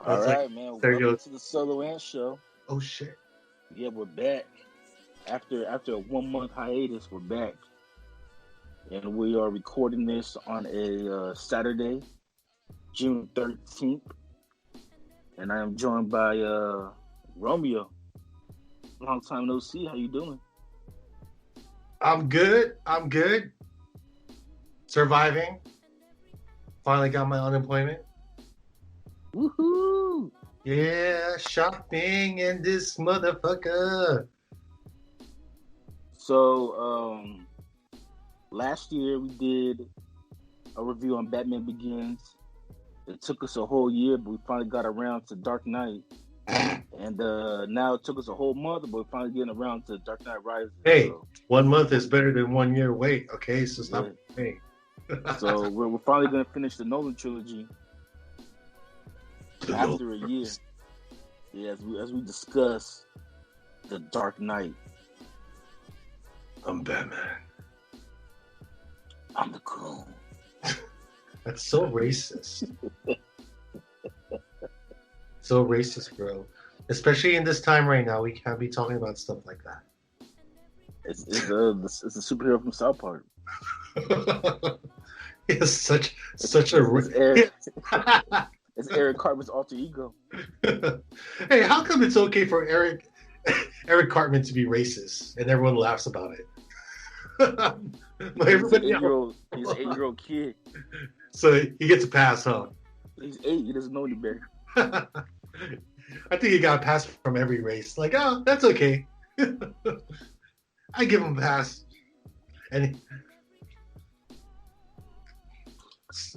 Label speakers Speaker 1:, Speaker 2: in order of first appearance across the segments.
Speaker 1: I
Speaker 2: All
Speaker 1: was like,
Speaker 2: right, man.
Speaker 1: there you
Speaker 2: Welcome
Speaker 1: go.
Speaker 2: to the Solo Ant Show.
Speaker 1: Oh shit.
Speaker 2: Yeah, we're back. After a 1 month hiatus, we're back, and we are recording this on a Saturday, June 13th, and I am joined by Romeo. Long time no see. How you doing?
Speaker 1: I'm good. Surviving. Finally got my unemployment.
Speaker 2: Woohoo!
Speaker 1: Yeah, shopping in this motherfucker.
Speaker 2: So, last year we did a review on Batman Begins. It took us a whole year, but we finally got around to Dark Knight. And now it took us a whole month, but we're finally getting around to Dark Knight Rises.
Speaker 1: Hey,
Speaker 2: so,
Speaker 1: 1 month is better than 1 year wait, okay? So stop.
Speaker 2: Yeah.
Speaker 1: Hey.
Speaker 2: So we're finally going to finish the Nolan trilogy after a year. Yeah, as we discuss the Dark Knight.
Speaker 1: I'm Batman.
Speaker 2: I'm the Crow.
Speaker 1: That's so racist. So racist, bro. Especially in this time right now, we can't be talking about stuff like that.
Speaker 2: It's a superhero from South Park.
Speaker 1: It's such a.
Speaker 2: It's Eric Cartman's alter ego.
Speaker 1: Hey, how come it's okay for Eric Cartman to be racist and everyone laughs about it?
Speaker 2: He's an 8-year-old kid.
Speaker 1: So he gets a pass, huh?
Speaker 2: He's 8. He doesn't know any better.
Speaker 1: I think he got a pass from every race. Like, oh, that's okay. I give him a pass. And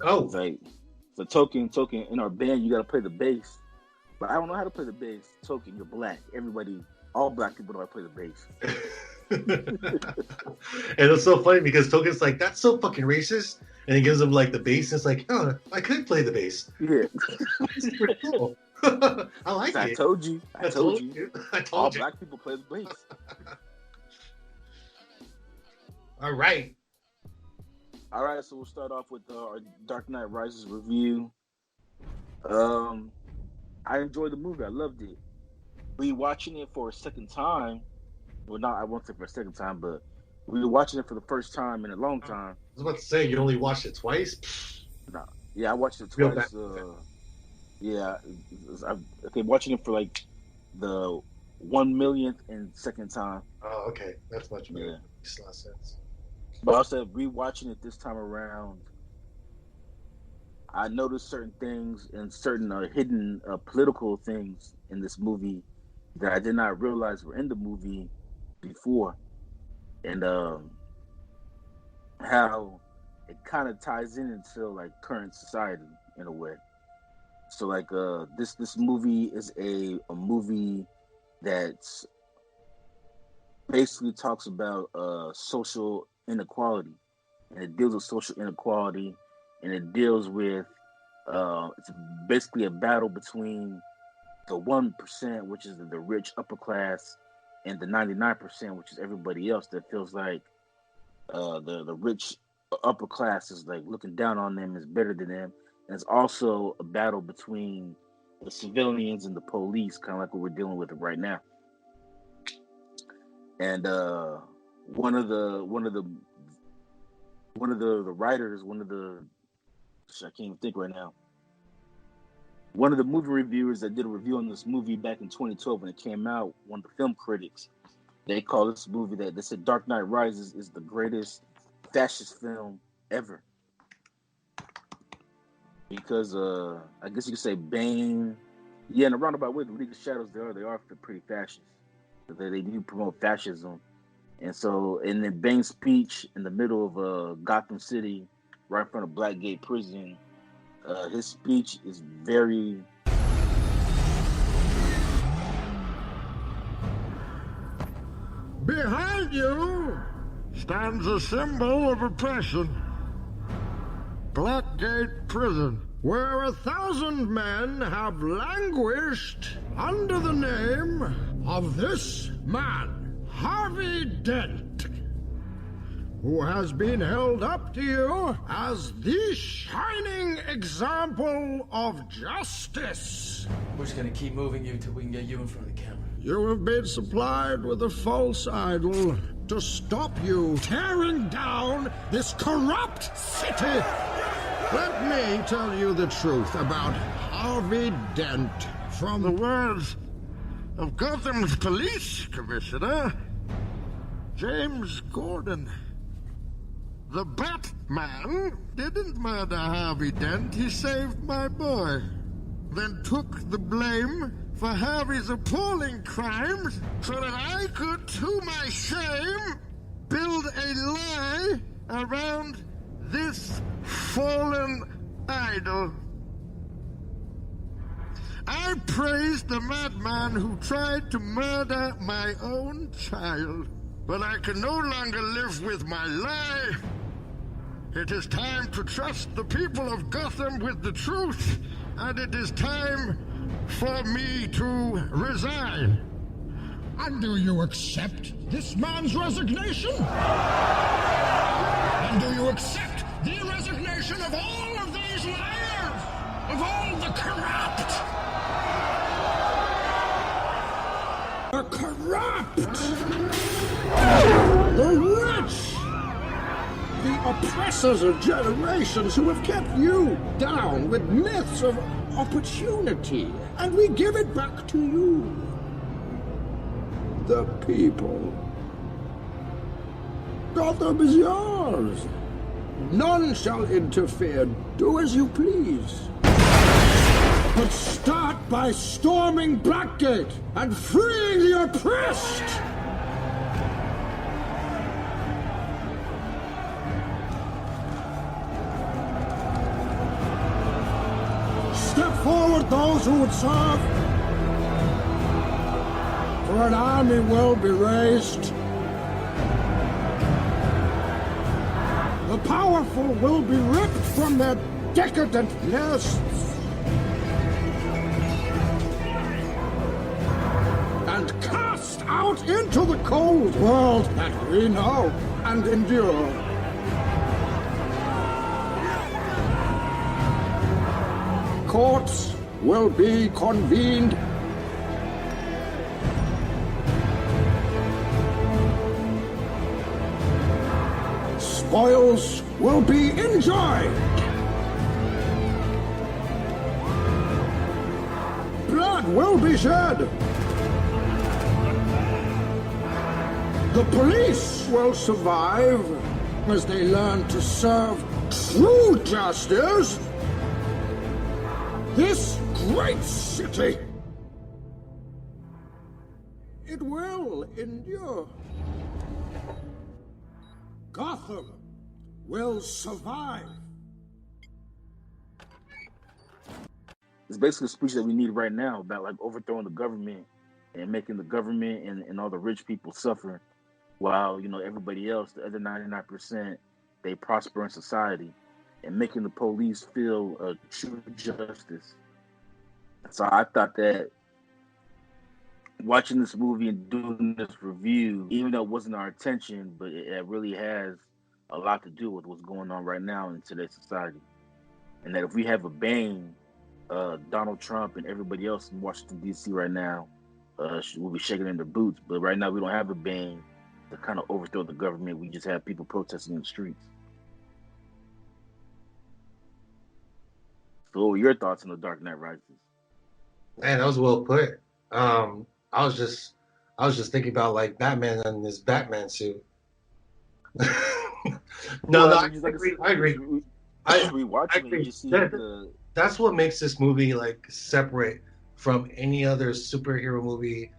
Speaker 2: Right. So Token, in our band, you gotta play the bass. But I don't know how to play the bass. Token, you're black. All black people know how to play the bass.
Speaker 1: And it's so funny because Token's like, that's so fucking racist. And he gives him like the bass. And it's like, oh, I could play the bass.
Speaker 2: Yeah.
Speaker 1: It's pretty cool. I like it.
Speaker 2: I told you.
Speaker 1: I told you.
Speaker 2: All black people play the bass.
Speaker 1: All right.
Speaker 2: All right, so we'll start off with our Dark Knight Rises review. I enjoyed the movie. I loved it. Rewatching it for a second time. Well, not I won't say for a second time, but rewatching it for the first time in a long time.
Speaker 1: I was about to say, you only watched it twice?
Speaker 2: No. Yeah, I watched it twice. Watching it for like the 1,000,000th and second time.
Speaker 1: Oh, okay. That's much better.
Speaker 2: Yeah.
Speaker 1: Makes a lot of sense.
Speaker 2: But also rewatching it this time around, I noticed certain things and certain hidden political things in this movie that I did not realize were in the movie before, and how it kind of ties into like current society in a way. So like this movie is a movie that's basically talks about social inequality, and it deals with social inequality, and it deals with it's basically a battle between the 1%, which is the rich upper class, and the 99%, which is everybody else that feels like the rich upper class is like looking down on them, is better than them. And it's also a battle between the civilians and the police, kind of like what we're dealing with right now. And one of the writers, I can't even think right now. One of the movie reviewers that did a review on this movie back in 2012 when it came out, one of the film critics, they called this movie they said Dark Knight Rises is the greatest fascist film ever. Because I guess you could say Bane, in a roundabout way, the League of Shadows, they are pretty fascist. They do promote fascism. And so, in the Bane's speech in the middle of Gotham City, right in front of Blackgate Prison, his speech is very...
Speaker 3: Behind you stands a symbol of oppression. Blackgate Prison, where 1,000 men have languished under the name of this man, Harvey Dent, who has been held up to you as the shining example of justice.
Speaker 4: We're just gonna keep moving you till we can get you in front of the camera.
Speaker 3: You have been supplied with a false idol to stop you tearing down this corrupt city. Let me tell you the truth about Harvey Dent from the words of Gotham's police commissioner, James Gordon. The Batman didn't murder Harvey Dent. He saved my boy, then took the blame for Harvey's appalling crimes so that I could, to my shame, build a lie around this fallen idol. I praised the madman who tried to murder my own child, but I can no longer live with my lie. It is time to trust the people of Gotham with the truth, and it is time for me to resign. And do you accept this man's resignation? And do you accept the resignation of all of these liars? Of all the corrupt? The corrupt! The rich! The oppressors of generations who have kept you down with myths of opportunity, and we give it back to you, the people. Gotham is yours. None shall interfere. Do as you please. But start by storming Blackgate and freeing the oppressed! Step forward those who would serve, for an army will be raised. The powerful will be ripped from their decadent nests and cast out into the cold world that we know and endure. Courts will be convened. Spoils will be enjoyed. Blood will be shed. The police will survive as they learn to serve true justice. This great city, it will endure. Gotham will survive.
Speaker 2: It's basically a speech that we need right now about like overthrowing the government and making the government and all the rich people suffer while, you know, everybody else, the other 99%, they prosper in society, and making the police feel true justice. So I thought that watching this movie and doing this review, even though it wasn't our intention, but it really has a lot to do with what's going on right now in today's society. And that if we have a Bane, Donald Trump and everybody else in Washington, D.C. right now will be shaking in their boots. But right now we don't have a Bane to kind of overthrow the government. We just have people protesting in the streets. So what were your thoughts on The Dark Knight Rises?
Speaker 1: Man, that was well put. I was just thinking about like Batman in his Batman suit. I agree. I agree. That's what makes this movie like separate from any other superhero movie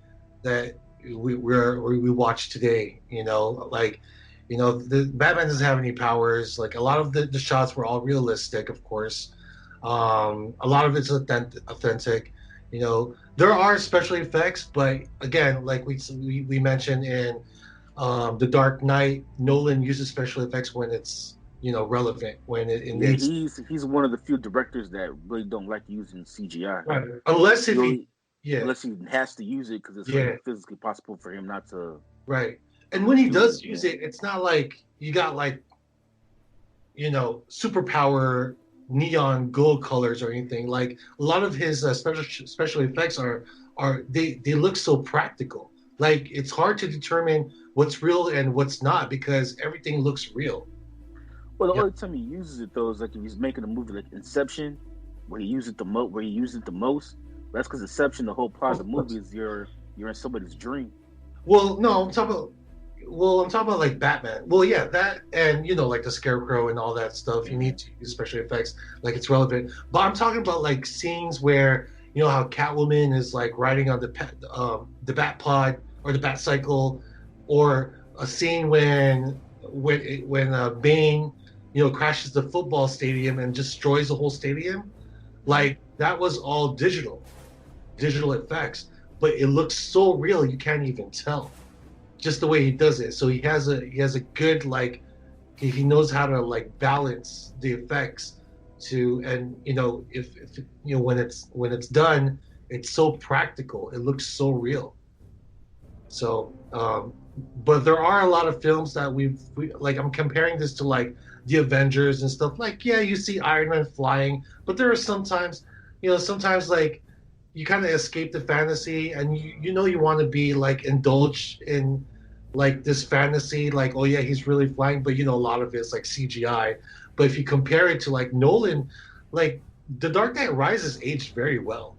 Speaker 1: that we watch today. You know, like, you know, the Batman doesn't have any powers. Like a lot of the shots were all realistic, of course. A lot of it's authentic. You know, there are special effects, but again, like we mentioned in The Dark Knight, Nolan uses special effects when it's, you know, relevant, when it needs.
Speaker 2: He's one of the few directors that really don't like using CGI,
Speaker 1: right. Unless he has to use it because it's like physically possible for him not to. Right, and when he does use it, it's not like you got like, you know, superpower neon gold colors or anything. Like a lot of his special effects are they look so practical. Like it's hard to determine what's real and what's not because everything looks real.
Speaker 2: Well, the only time he uses it though is like if he's making a movie like Inception, where he uses it the most. Where he uses it the most. That's because Inception, the whole plot of the movie is you're in somebody's dream.
Speaker 1: Well, no, I'm talking about like Batman. Well, yeah, that and like the Scarecrow and all that stuff. You need to use special effects like it's relevant. But I'm talking about like scenes where how Catwoman is like riding on the Bat Pod or the Bat Cycle, or a scene when Bane crashes the football stadium and destroys the whole stadium. Like that was all digital effects, but it looks so real you can't even tell. Just the way he does it. So he has a good like he knows how to like balance the effects and if when it's done, it's so practical. It looks so real. So but there are a lot of films that we like I'm comparing this to like the Avengers and stuff. Like yeah, you see Iron Man flying, but there are sometimes like you kind of escape the fantasy and you want to be like indulged in like this fantasy, like oh yeah he's really flying, but a lot of it's like CGI. But if you compare it to like Nolan, like The Dark Knight Rises aged very well.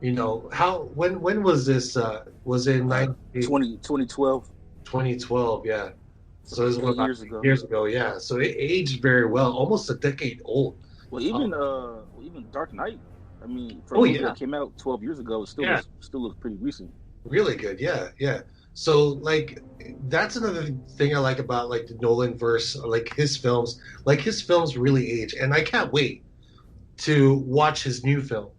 Speaker 1: When was this? Was it
Speaker 2: 2012?
Speaker 1: 2012, yeah. So this was
Speaker 2: years ago.
Speaker 1: Years ago, yeah. So it aged very well, almost a decade old.
Speaker 2: Well, even Dark Knight. I mean, that came out 12 years ago, it still looks pretty recent.
Speaker 1: Really good, yeah. So like that's another thing I like about like the Nolan verse, like his films. Like his films really age, and I can't wait to watch his new film.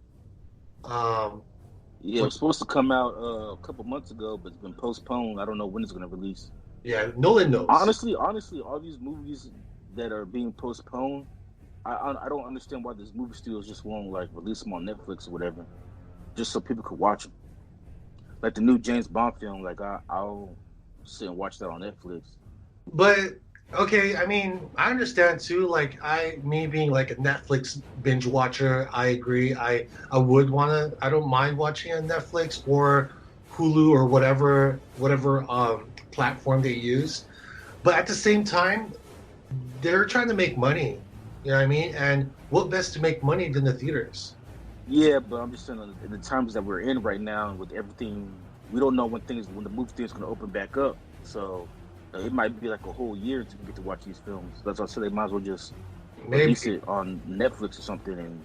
Speaker 2: It was supposed to come out a couple months ago, but it's been postponed. I don't know when it's going to release.
Speaker 1: Yeah, Nolan knows.
Speaker 2: Honestly, all these movies that are being postponed, I don't understand why these movie studios just won't like release them on Netflix or whatever, just so people could watch them. Like the new James Bond film, like I'll sit and watch that on Netflix.
Speaker 1: But okay, I mean, I understand too. Like me being like a Netflix binge watcher, I agree. I don't mind watching on Netflix or Hulu or whatever platform they use. But at the same time, they're trying to make money. You know what I mean? And what best to make money than the theaters?
Speaker 2: Yeah, but I'm just saying in the times that we're in right now, with everything, we don't know when the movie theater's going to open back up. So it might be like a whole year until we get to watch these films. That's why I said they might as well just release it on Netflix or something and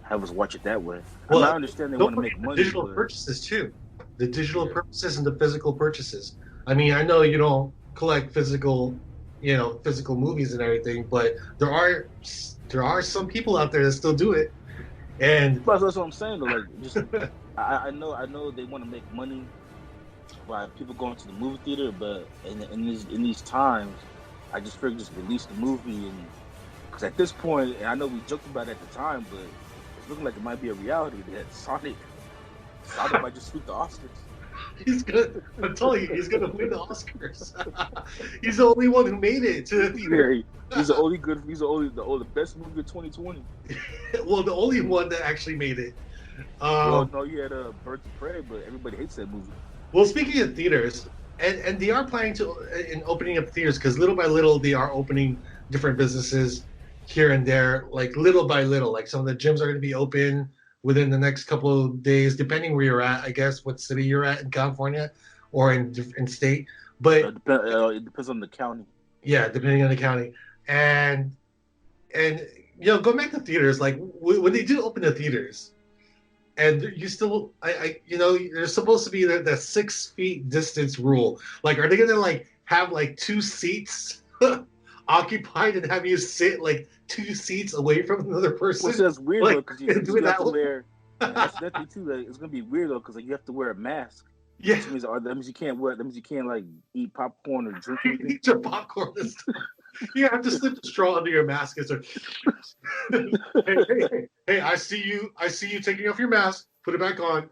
Speaker 2: have us watch it that way. Well, I understand they want to make money.
Speaker 1: Digital purchases too, the digital purchases and the physical purchases. I mean, I know you don't collect physical movies and everything, but there are some people out there that still do it. And
Speaker 2: that's what I'm saying though. Like, just I know they want to make money by people going to the movie theater, but in these times, I just figured just release the movie, and because at this point, and I know we joked about it at the time, but it's looking like it might be a reality that Sonic might just sweep the Oscars.
Speaker 1: I'm telling you, he's gonna win the Oscars. He's the only one who made it to the theater.
Speaker 2: He's the best movie of 2020.
Speaker 1: Well, the only one that actually made it.
Speaker 2: Well, no, you had Birds of Prey, but everybody hates that movie.
Speaker 1: Well, speaking of theaters, and they are planning in opening up theaters, because little by little they are opening different businesses here and there, like little by little. Like some of the gyms are going to be open within the next couple of days, depending where you're at, I guess, what city you're at in California or in state. But
Speaker 2: it depends on the county.
Speaker 1: Yeah, depending on the county. And going back to theaters, like when they do open the theaters, and you still, there's supposed to be the 6 feet distance rule. Like, are they gonna like have like 2 seats occupied and have you sit like 2 seats away from another person?
Speaker 2: Which is weird though, because you have to wear. That's the thing too. Like, it's gonna be weird though, because like, you have to wear a mask.
Speaker 1: Yeah,
Speaker 2: that means you can't wear. That means you can't like eat popcorn or drink anything.
Speaker 1: Eat your popcorn. You have to slip the straw under your mask. Hey! I see you taking off your mask. Put it back on.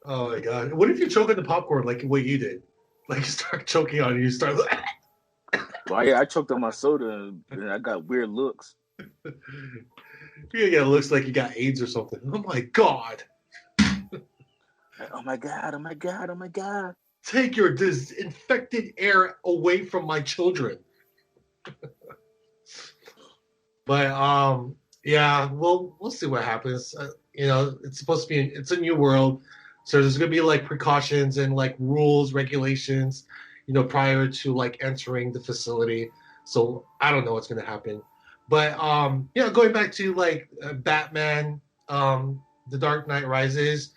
Speaker 1: Oh my god! What if you choke on the popcorn like what you did? Like you start choking on it, you start.
Speaker 2: Well, yeah, I choked on my soda and I got weird looks.
Speaker 1: It looks like you got AIDS or something. Oh my God.
Speaker 2: Like, oh my God, oh my God, oh my God.
Speaker 1: Take your disinfected air away from my children. But yeah, we'll see what happens. It's supposed to be it's a new world, so there's gonna be like precautions and like rules, regulations, prior to like entering the facility. So I don't know what's gonna happen, but going back to like Batman, The Dark Knight Rises.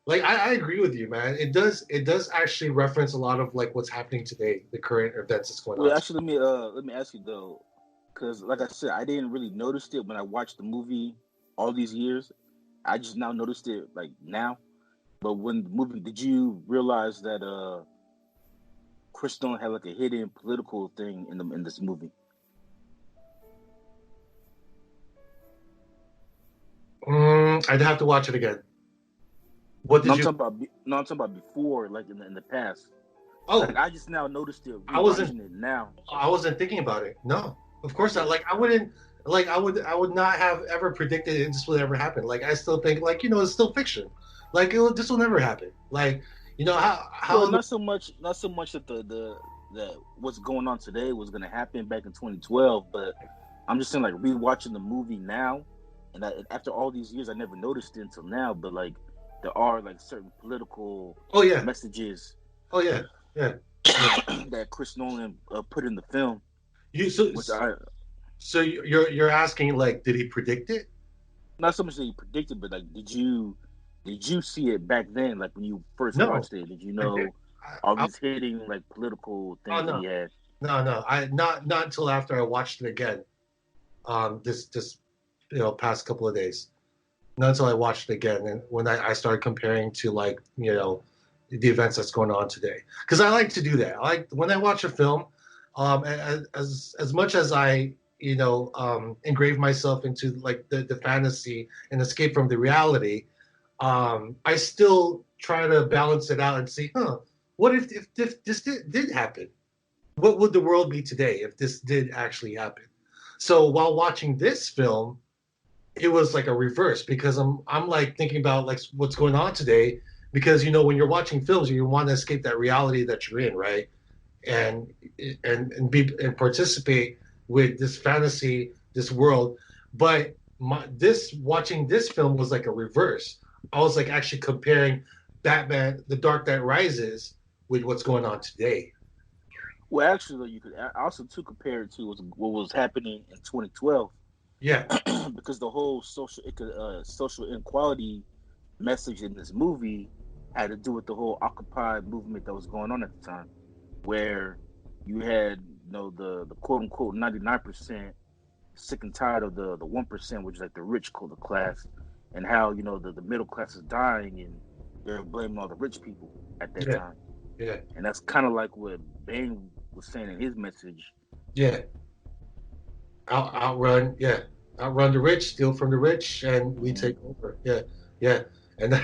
Speaker 1: Like I agree with you, man. It does actually reference a lot of like what's happening today, the current events that's going on.
Speaker 2: Well, actually, let me ask you though, because like I said, I didn't really notice it when I watched the movie all these years. I just now noticed it like now. But when the movie, did you realize that Chris Stone had like a hidden political thing in this movie?
Speaker 1: I'd have to watch it again. What did you?
Speaker 2: I'm talking about before, like in the past.
Speaker 1: Oh,
Speaker 2: like, I just now noticed it.
Speaker 1: I wasn't
Speaker 2: it now.
Speaker 1: I wasn't thinking about it. No, of course not. Like I wouldn't. Like I would not have ever predicted this would ever happen. Like I still think like it's still fiction. Like this will never happen. Like how
Speaker 2: well, not so much that the what's going on today was going to happen back in 2012, but I'm just saying like rewatching the movie now, and after all these years, I never noticed it until now. But like there are like certain political messages.
Speaker 1: Oh yeah, yeah.
Speaker 2: that Chris Nolan put in the film.
Speaker 1: So you're asking like, did he predict it?
Speaker 2: Not so much that he predicted, but like, did you see it back then? Like when you first watched it, did you know all these hitting like political things that he had?
Speaker 1: No. I not until after I watched it again. This past couple of days. Not until I watched it again, and when I started comparing to like the events that's going on today, because I like to do that. I like when I watch a film, as much as I engrave myself into like the fantasy and escape from the reality, I still try to balance it out and see, what if this did happen? What would the world be today if this did actually happen? So while watching this film, it was like a reverse, because I'm like thinking about like what's going on today, because when you're watching films, you want to escape that reality that you're in, right? And participate with this fantasy, this world. But watching this film was like a reverse. I was like actually comparing Batman, The Dark Knight Rises, with what's going on today.
Speaker 2: Well, actually, you could also compare it to what was happening in 2012.
Speaker 1: Yeah,
Speaker 2: because the whole social inequality message in this movie had to do with the whole Occupy movement that was going on at the time, where you had the quote unquote 99% sick and tired of the 1%, which is like the rich class, and how the middle class is dying, and they're blaming all the rich people at that time.
Speaker 1: Yeah,
Speaker 2: and that's kind of like what Bane was saying in his message.
Speaker 1: Yeah, outrun the rich, steal from the rich, and we take over. Yeah, and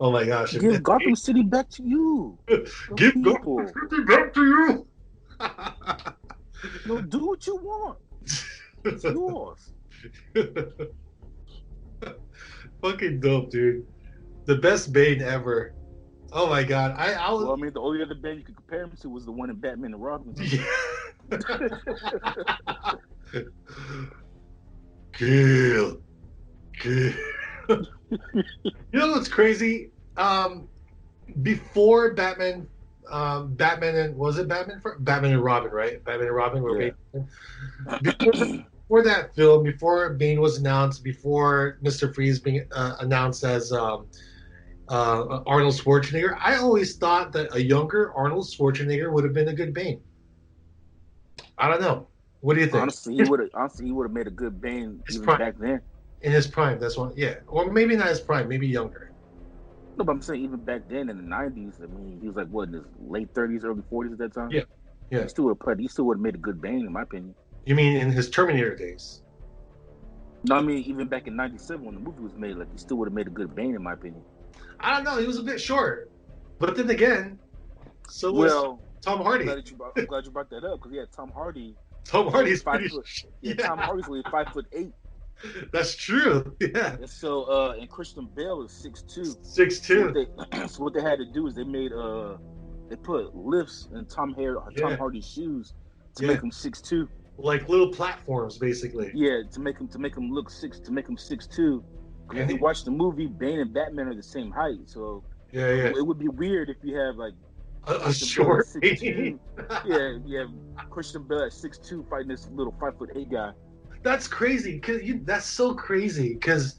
Speaker 1: oh my gosh,
Speaker 2: give Gotham City back to you.
Speaker 1: Give Gotham City back to you.
Speaker 2: No, do what you want. It's yours.
Speaker 1: Fucking dope, dude. The best Bane ever. Oh my god.
Speaker 2: Well, I mean, the only other Bane you could compare him to was the one in Batman and Robin.
Speaker 1: Yeah. Kill. You know what's crazy? Before Batman, Batman and Robin, right? Batman and Robin were before that film, before Bane was announced, before Mr. Freeze being announced as Arnold Schwarzenegger, I always thought that a younger Arnold Schwarzenegger would have been a good Bane. I don't know. What do you think?
Speaker 2: Honestly, he would have made a good Bane back then.
Speaker 1: In his prime, that's one. Yeah, or maybe not his prime, maybe younger.
Speaker 2: No, but I'm saying even back then in the 90s. I mean, he was like in his late 30s, early 40s at that time.
Speaker 1: Yeah.
Speaker 2: He still would have made a good Bane, in my opinion.
Speaker 1: You mean in his Terminator days?
Speaker 2: No, I mean even back in '97 when the movie was made, like he still would have made a good Bane, in my opinion.
Speaker 1: I don't know. He was a bit short, but then again, Tom Hardy.
Speaker 2: I'm glad you brought that up because Tom Hardy.
Speaker 1: Tom Hardy's
Speaker 2: 5 foot. Tom Hardy's only 5'8".
Speaker 1: That's true. Yeah.
Speaker 2: And so, and Christian Bale is 6'2".
Speaker 1: 6'2".
Speaker 2: So what they had to do is they put lifts in Tom Hardy's shoes to make him 6'2".
Speaker 1: Like little platforms, basically.
Speaker 2: Yeah, to make him look 6'2". Because if you watch the movie, Bane and Batman are the same height, so it would be weird if you have like
Speaker 1: a short
Speaker 2: 6'2". yeah, Christian Bale at 6'2" fighting this little 5'8" guy.
Speaker 1: That's crazy. That's so crazy. Because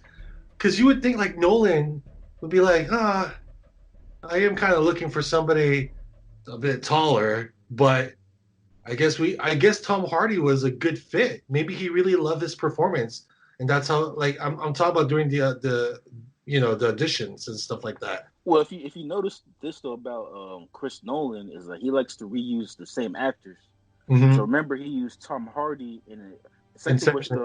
Speaker 1: you would think like Nolan would be like, I am kind of looking for somebody a bit taller, but I guess Tom Hardy was a good fit. Maybe he really loved his performance, and that's how. Like I'm talking about during the auditions and stuff like that.
Speaker 2: Well, if you notice this though about Chris Nolan is that he likes to reuse the same actors. Mm-hmm. So remember, he used Tom Hardy in
Speaker 1: Inception.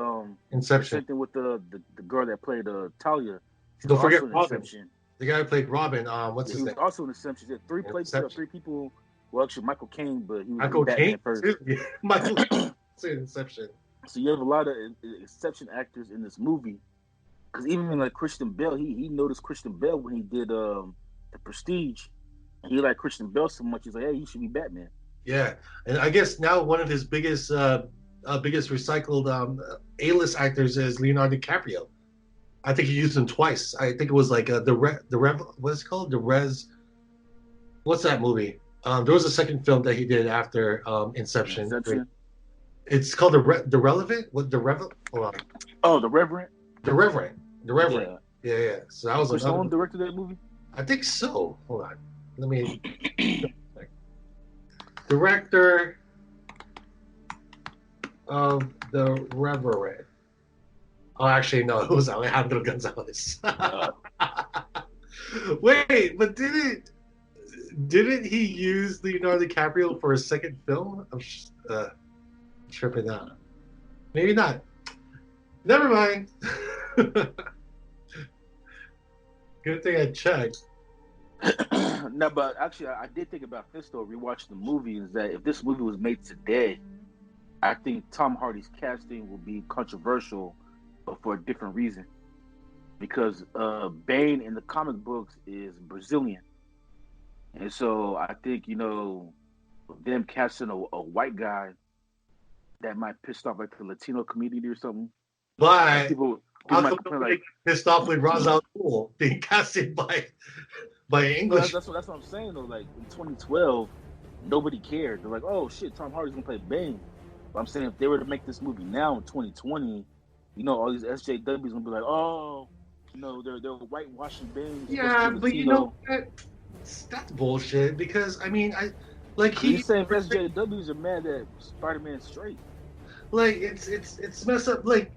Speaker 2: Same thing with the girl that played Talia.
Speaker 1: Don't forget Robin. Inception. The guy who played Robin. What's his name?
Speaker 2: He was also in Inception. He had three people. Well, actually, Michael Caine, but he was
Speaker 1: Michael
Speaker 2: Batman first.
Speaker 1: Yeah. Michael Caine in Inception.
Speaker 2: So you have a lot of Inception actors in this movie. Because even like Christian Bale, he noticed Christian Bale when he did The Prestige, and he liked Christian Bale so much. He's like, hey, he should be Batman.
Speaker 1: Yeah, and I guess now one of his biggest recycled A-list actors is Leonardo DiCaprio. I think he used him twice. I think it was like what's it called? What's that movie? There was a second film that he did after Inception. It's called The Relevant. What the Rev? Hold on.
Speaker 2: Oh, The Reverend.
Speaker 1: The Reverend. Yeah. So that was
Speaker 2: Chris Nolan directed that movie.
Speaker 1: I think so. Hold on. Let me. Director of The Reverend. Oh, actually, no. It was Alejandro Gonzalez. Wait, but didn't he use Leonardo DiCaprio for a second film? I'm tripping out. Maybe not. Never mind. Good thing I checked.
Speaker 2: No, but actually, I did think about this though. Rewatching the movie is that if this movie was made today, I think Tom Hardy's casting will be controversial, but for a different reason. Because Bane in the comic books is Brazilian. And so I think, them casting a white guy that might piss off like the Latino community or something.
Speaker 1: But
Speaker 2: people
Speaker 1: might like pissed off with Ra's al Ghul being casted by English.
Speaker 2: That's what I'm saying though. Like in 2012, nobody cared. They're like, oh shit, Tom Hardy's gonna play Bane. But I'm saying if they were to make this movie now in 2020, all these SJWs gonna be like, oh, they're whitewashing Bane.
Speaker 1: Yeah, but that's bullshit. Because he's
Speaker 2: saying SJWs are mad that Spider-Man's straight.
Speaker 1: Like it's messed up. Like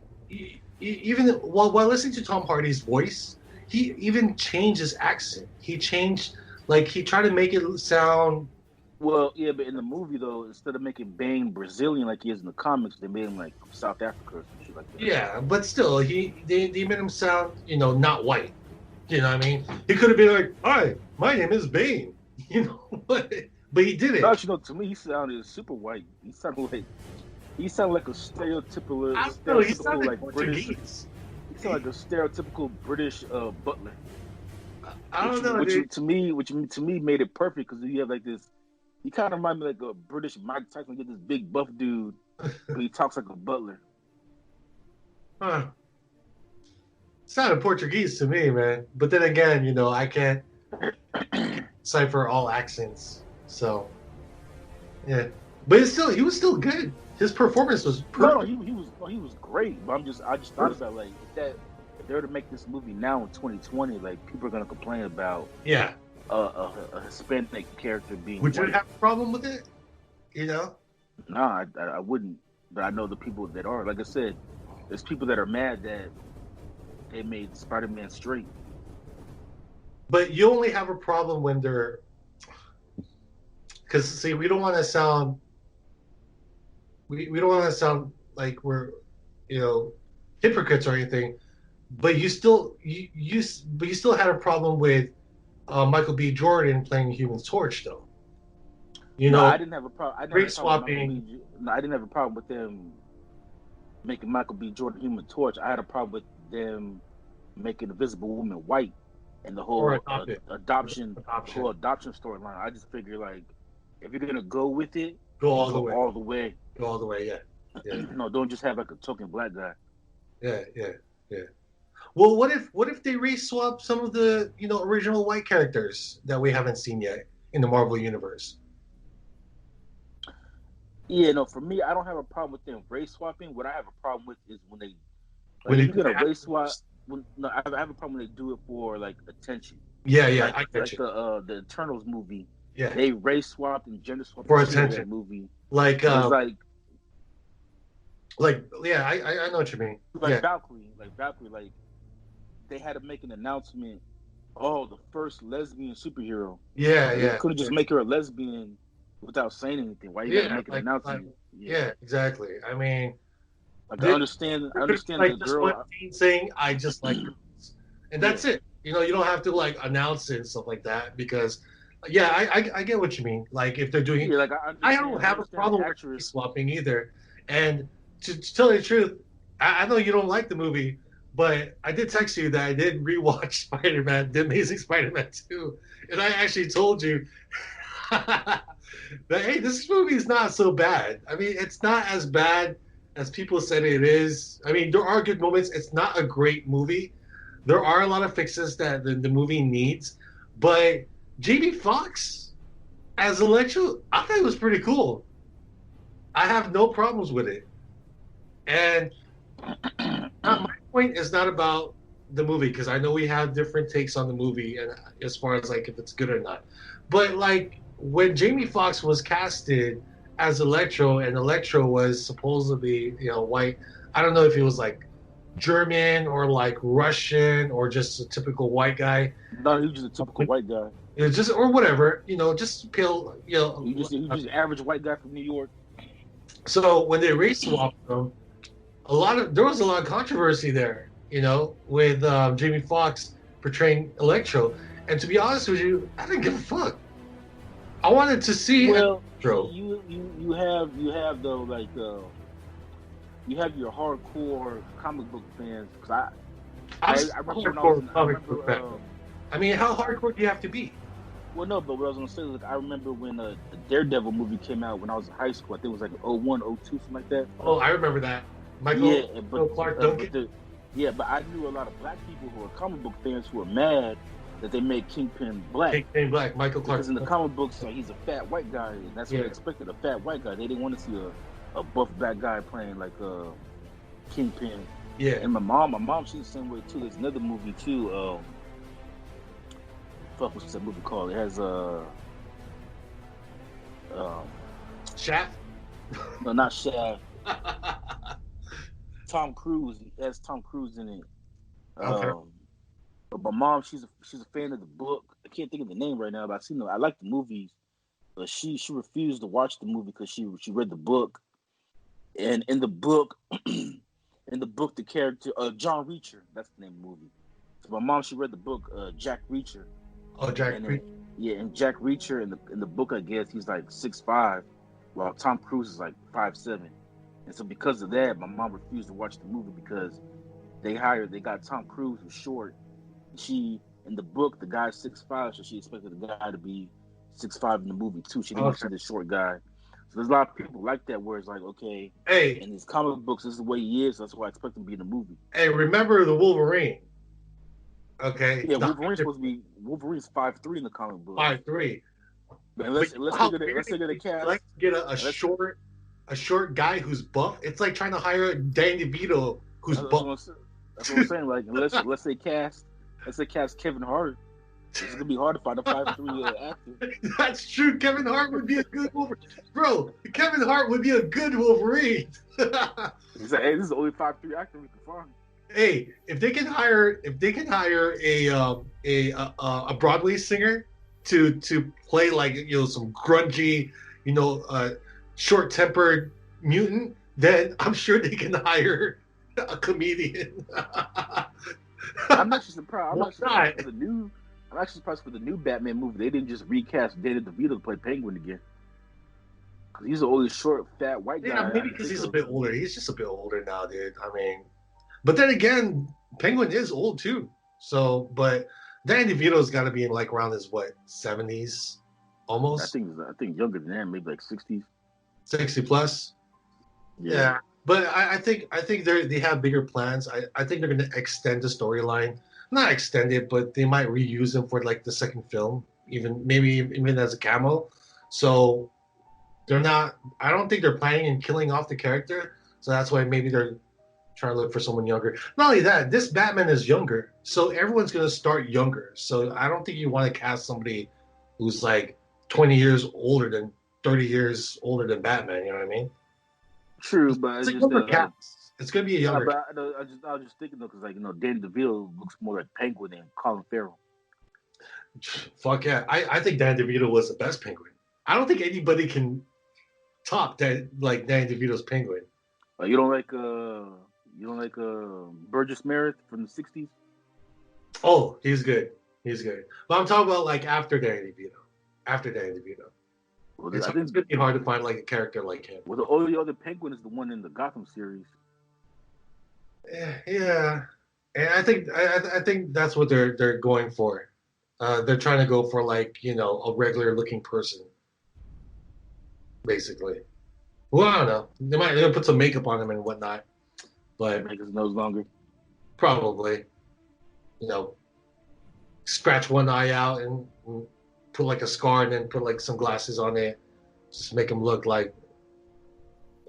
Speaker 1: even while listening to Tom Hardy's voice, he even changed his accent. He changed, he tried to make it sound.
Speaker 2: Well, yeah, but in the movie though, instead of making Bane Brazilian like he is in the comics, they made him like from South Africa or some shit like that.
Speaker 1: Yeah, but still, they made him sound, not white. You know what I mean? He could have been like, "Hi, my name is Bane," but he didn't.
Speaker 2: Actually, to me, he sounded super white. He sounded like a stereotypical like British. He sounded like a stereotypical British butler.
Speaker 1: I don't know.
Speaker 2: Which to me made it perfect because you have like this. He kind of remind me like a British Mike Tyson. Get this big buff dude, but he talks like a butler.
Speaker 1: Huh. Sounded Portuguese to me, man. But then again, I can't cipher all accents. So, yeah. But he was still good. His performance was perfect.
Speaker 2: No, he was great. But I just thought about like if they were to make this movie now in 2020, like people are gonna complain about a Hispanic character being.
Speaker 1: Would you have a problem with it?
Speaker 2: Nah, I wouldn't. But I know the people that are. Like I said, there's people that are mad that they made Spider-Man straight.
Speaker 1: But you only have a problem when they're. Because see, we don't want to sound. We don't want to sound like we're, hypocrites or anything. But you still had a problem with Michael B. Jordan playing Human Torch, though. You
Speaker 2: No,
Speaker 1: know,
Speaker 2: I didn't have a problem. I didn't have
Speaker 1: race
Speaker 2: a problem with
Speaker 1: swapping.
Speaker 2: Michael B. No, I didn't have a problem with them making Michael B. Jordan Human Torch. I had a problem with them making Invisible Woman white and the
Speaker 1: Or
Speaker 2: whole
Speaker 1: adopted.
Speaker 2: adoption, the whole adoption storyline. I just figure like if you're gonna go with it,
Speaker 1: Go
Speaker 2: then
Speaker 1: all the way.
Speaker 2: all the way.
Speaker 1: Go all the way. Yeah. Yeah.
Speaker 2: No, don't just have like a token black guy.
Speaker 1: Yeah. Yeah. Yeah. Well, what if they race swap some of the original white characters that we haven't seen yet in the Marvel universe?
Speaker 2: Yeah, no, for me, I don't have a problem with them race swapping. What I have a problem with is when they
Speaker 1: When
Speaker 2: if
Speaker 1: they
Speaker 2: you're gonna race swap. No, I have a problem when they do it for like attention.
Speaker 1: Yeah, yeah,
Speaker 2: Like,
Speaker 1: I get you.
Speaker 2: The Eternals movie.
Speaker 1: Yeah,
Speaker 2: They race swapped and gender swapped
Speaker 1: for
Speaker 2: the shit out of
Speaker 1: attention.
Speaker 2: that movie.
Speaker 1: Like,
Speaker 2: It was
Speaker 1: yeah, I know what you mean.
Speaker 2: like Valkyrie, like they had to make an announcement. Oh, the first lesbian superhero.
Speaker 1: Yeah,
Speaker 2: They
Speaker 1: yeah.
Speaker 2: couldn't just make her a lesbian without saying anything. Why you gotta make an announcement?
Speaker 1: Yeah, exactly. I mean,
Speaker 2: like I understand
Speaker 1: like
Speaker 2: the
Speaker 1: just
Speaker 2: girl.
Speaker 1: one scene saying I just like girls, and that's it. You don't have to like announce it and stuff like that because, yeah, I get what you mean. Like if they're doing,
Speaker 2: like
Speaker 1: I don't have a problem with swapping either. And to tell you the truth, I know you don't like the movie, but I did text you that I did rewatch Spider-Man, The Amazing Spider-Man 2, and I actually told you that hey, this movie is not so bad. I mean, it's not as bad as people said it is. I mean, there are good moments. It's not a great movie. There are a lot of fixes that the movie needs, but Jamie Foxx as Electro, I thought it was pretty cool. I have no problems with it. And my point is not about the movie because I know we have different takes on the movie and as far as like if it's good or not. But like when Jamie Foxx was casted as Electro and Electro was supposed to be white, I don't know if he was like German or like Russian or just a typical white guy.
Speaker 2: No, he was just a typical white guy.
Speaker 1: It's just or whatever, just pale,
Speaker 2: He just an average white guy from New York.
Speaker 1: So when they race swapped them, there was a lot of controversy there, with Jamie Foxx portraying Electro. And to be honest with you, I didn't give a fuck. I wanted to see Electro.
Speaker 2: You have though like you have your hardcore comic book fans because I remember when I was comic book fan.
Speaker 1: I mean, how hardcore do you have to be?
Speaker 2: Well, no, but what I was gonna say is like I remember when the Daredevil movie came out when I was in high school. I think it was like 01, 02, something like that.
Speaker 1: Oh, I remember that. Clark Duncan.
Speaker 2: But I knew a lot of black people who were comic book fans who were mad that they made Kingpin black.
Speaker 1: Kingpin black, Michael Clark.
Speaker 2: Because in the comic books, he's a fat white guy, and that's what they expected—a fat white guy. They didn't want to see a buff black guy playing like Kingpin.
Speaker 1: Yeah.
Speaker 2: And my mom, she's the same way too. There's another movie too. What's that movie called? It has
Speaker 1: Shaft?
Speaker 2: No, not Shaft. Tom Cruise. It has Tom Cruise in it.
Speaker 1: Okay.
Speaker 2: But my mom, she's a fan of the book. I can't think of the name right now, but I like the movies. But she refused to watch the movie because she read the book. And in the book, the character John Reacher, that's the name of the movie. So my mom, she read the book Jack Reacher.
Speaker 1: Oh, Jack Reacher.
Speaker 2: And Jack Reacher in the book, I guess he's like 6'5", while Tom Cruise is like 5'7". And so because of that, my mom refused to watch the movie because they got Tom Cruise who's short. In the book, the guy's 6'5", so she expected the guy to be 6'5" in the movie too. She didn't want to see the short guy. So there's a lot of people like that where it's like, okay,
Speaker 1: hey,
Speaker 2: in his comic books, this is the way he is. So that's why I expect him to be in the movie.
Speaker 1: Hey, remember the Wolverine? Okay.
Speaker 2: Yeah, Wolverine's 5'3" in the comic book.
Speaker 1: 5'3".
Speaker 2: Let's get a cast.
Speaker 1: Let's get a short guy who's buff. It's like trying to hire Danny DeVito who's buff.
Speaker 2: That's what I'm saying. Like let's say cast Kevin Hart. It's gonna be hard to find a 5'3" actor.
Speaker 1: That's true. Kevin Hart would be a good Wolverine, bro. Kevin Hart would be a good Wolverine.
Speaker 2: He's like, hey, this is the only 5'3" actor we can find.
Speaker 1: Hey, if they can hire a Broadway singer to play like some grungy, short-tempered mutant, then I'm sure they can hire a comedian.
Speaker 2: I'm actually surprised. I'm actually surprised for the new Batman movie. They didn't just recast Danny DeVito to play Penguin again. He's an old, short, fat white guy.
Speaker 1: Yeah, maybe because he's a bit older. He's just a bit older now, dude. I mean, but then again, Penguin is old too. So, but Danny DeVito's got to be in like around his 70s, almost.
Speaker 2: I think younger than that, maybe like 60s.
Speaker 1: 60 plus. Yeah. But I think they have bigger plans. I think they're going to extend the storyline. Not extend it, but they might reuse him for like the second film, even as a cameo. So they're not. I don't think they're planning on killing off the character. So that's why maybe they're trying to look for someone younger. Not only that, this Batman is younger, so everyone's going to start younger. So I don't think you want to cast somebody who's like 20 years older than 30 years older than Batman. You know what I mean?
Speaker 2: True, but
Speaker 1: it's going to be a younger.
Speaker 2: But I was just thinking though, because Danny DeVito looks more like Penguin than Colin Farrell.
Speaker 1: Fuck yeah! I think Danny DeVito was the best Penguin. I don't think anybody can top that like Danny DeVito's Penguin.
Speaker 2: You don't like Burgess Meredith from the '60s?
Speaker 1: Oh, he's good. But I'm talking about like after Danny DeVito. Well, I think it's gonna be hard to find like a character like him.
Speaker 2: Well, the only other Penguin is the one in the Gotham series.
Speaker 1: Yeah, and I think that's what they're going for. They're trying to go for like a regular looking person, basically. Well, I don't know. They'll put some makeup on him and whatnot, but
Speaker 2: make his nose longer.
Speaker 1: Probably, scratch one eye out and put like a scar and then put like some glasses on it. Just make him look like,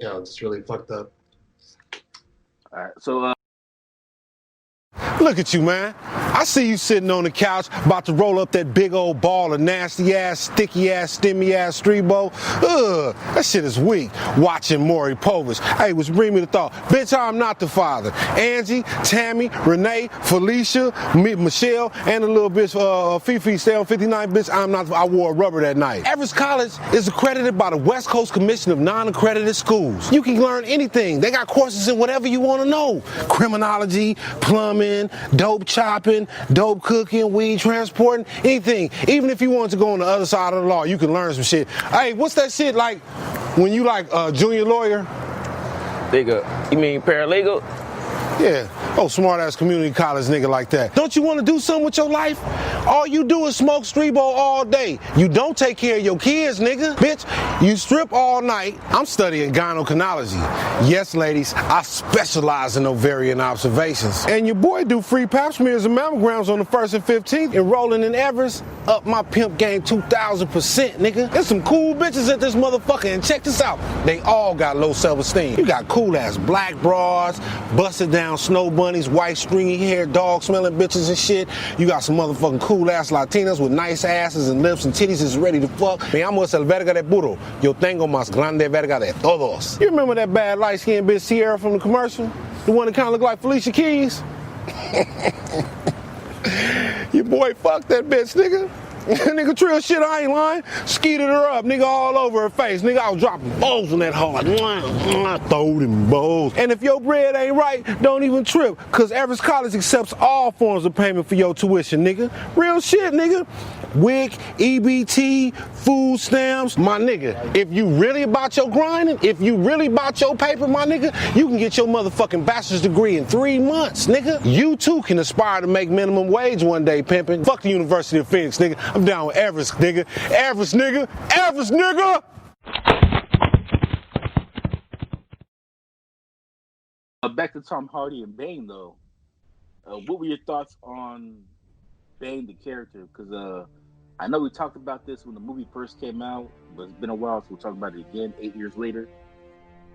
Speaker 1: just really fucked up.
Speaker 2: All right, so
Speaker 3: look at you, man. I see you sitting on the couch about to roll up that big old ball of nasty ass, sticky ass, stimmy ass Strebo. Ugh, that shit is weak. Watching Maury Povich. Hey, which bring me to thought. Bitch, I'm not the father. Angie, Tammy, Renee, Felicia, Michelle, and a little bitch, Fifi, stay on 59, bitch. I'm not. I wore a rubber that night. Everest College is accredited by the West Coast Commission of Non-Accredited Schools. You can learn anything. They got courses in whatever you want to know. Criminology, plumbing, dope chopping, dope cooking, weed transporting, anything. Even if you want to go on the other side of the law, you can learn some shit. Hey, what's that shit like when you like junior lawyer?
Speaker 5: Nigga, you mean paralegal?
Speaker 3: Yeah. Oh, smart-ass community college nigga like that. Don't you want to do something with your life? All you do is smoke Strebo all day. You don't take care of your kids, nigga. Bitch, you strip all night. I'm studying gynecologist. Yes, ladies, I specialize in ovarian observations. And your boy do free pap smears and mammograms on the 1st and 15th. Enrolling in Everest, up my pimp game 2,000%, nigga. There's some cool bitches at this motherfucker, and check this out. They all got low self-esteem. You got cool-ass black broads, busted down snow bunnies, white stringy-haired dog-smelling bitches and shit. You got some motherfucking cool-ass Latinas with nice asses and lips and titties that's ready to fuck. Me amo es el verga de puro. Yo tengo más grande verga de todos. You remember that bad light-skinned bitch Sierra from the commercial? The one that kind of looked like Felicia Keys? Your boy fucked that bitch, nigga. Nigga, trill shit, I ain't lying. Skeeted her up, nigga, all over her face. Nigga, I was dropping balls on that hard. Throw them balls. And if your bread ain't right, don't even trip, because Everest College accepts all forms of payment for your tuition, nigga. Real shit, nigga. WIC, EBT, food stamps. My nigga, if you really about your grinding, if you really about your paper, my nigga, you can get your motherfucking bachelor's degree in 3 months, nigga. You too can aspire to make minimum wage one day, pimping. Fuck the University of Phoenix, nigga. I'm down with Everest, nigga. Everest, nigga. Everest, nigga.
Speaker 2: Back to Tom Hardy and Bane, though. What were your thoughts on Bane, the character? Because I know we talked about this when the movie first came out, but it's been a while, so we'll talk about it again 8 years later.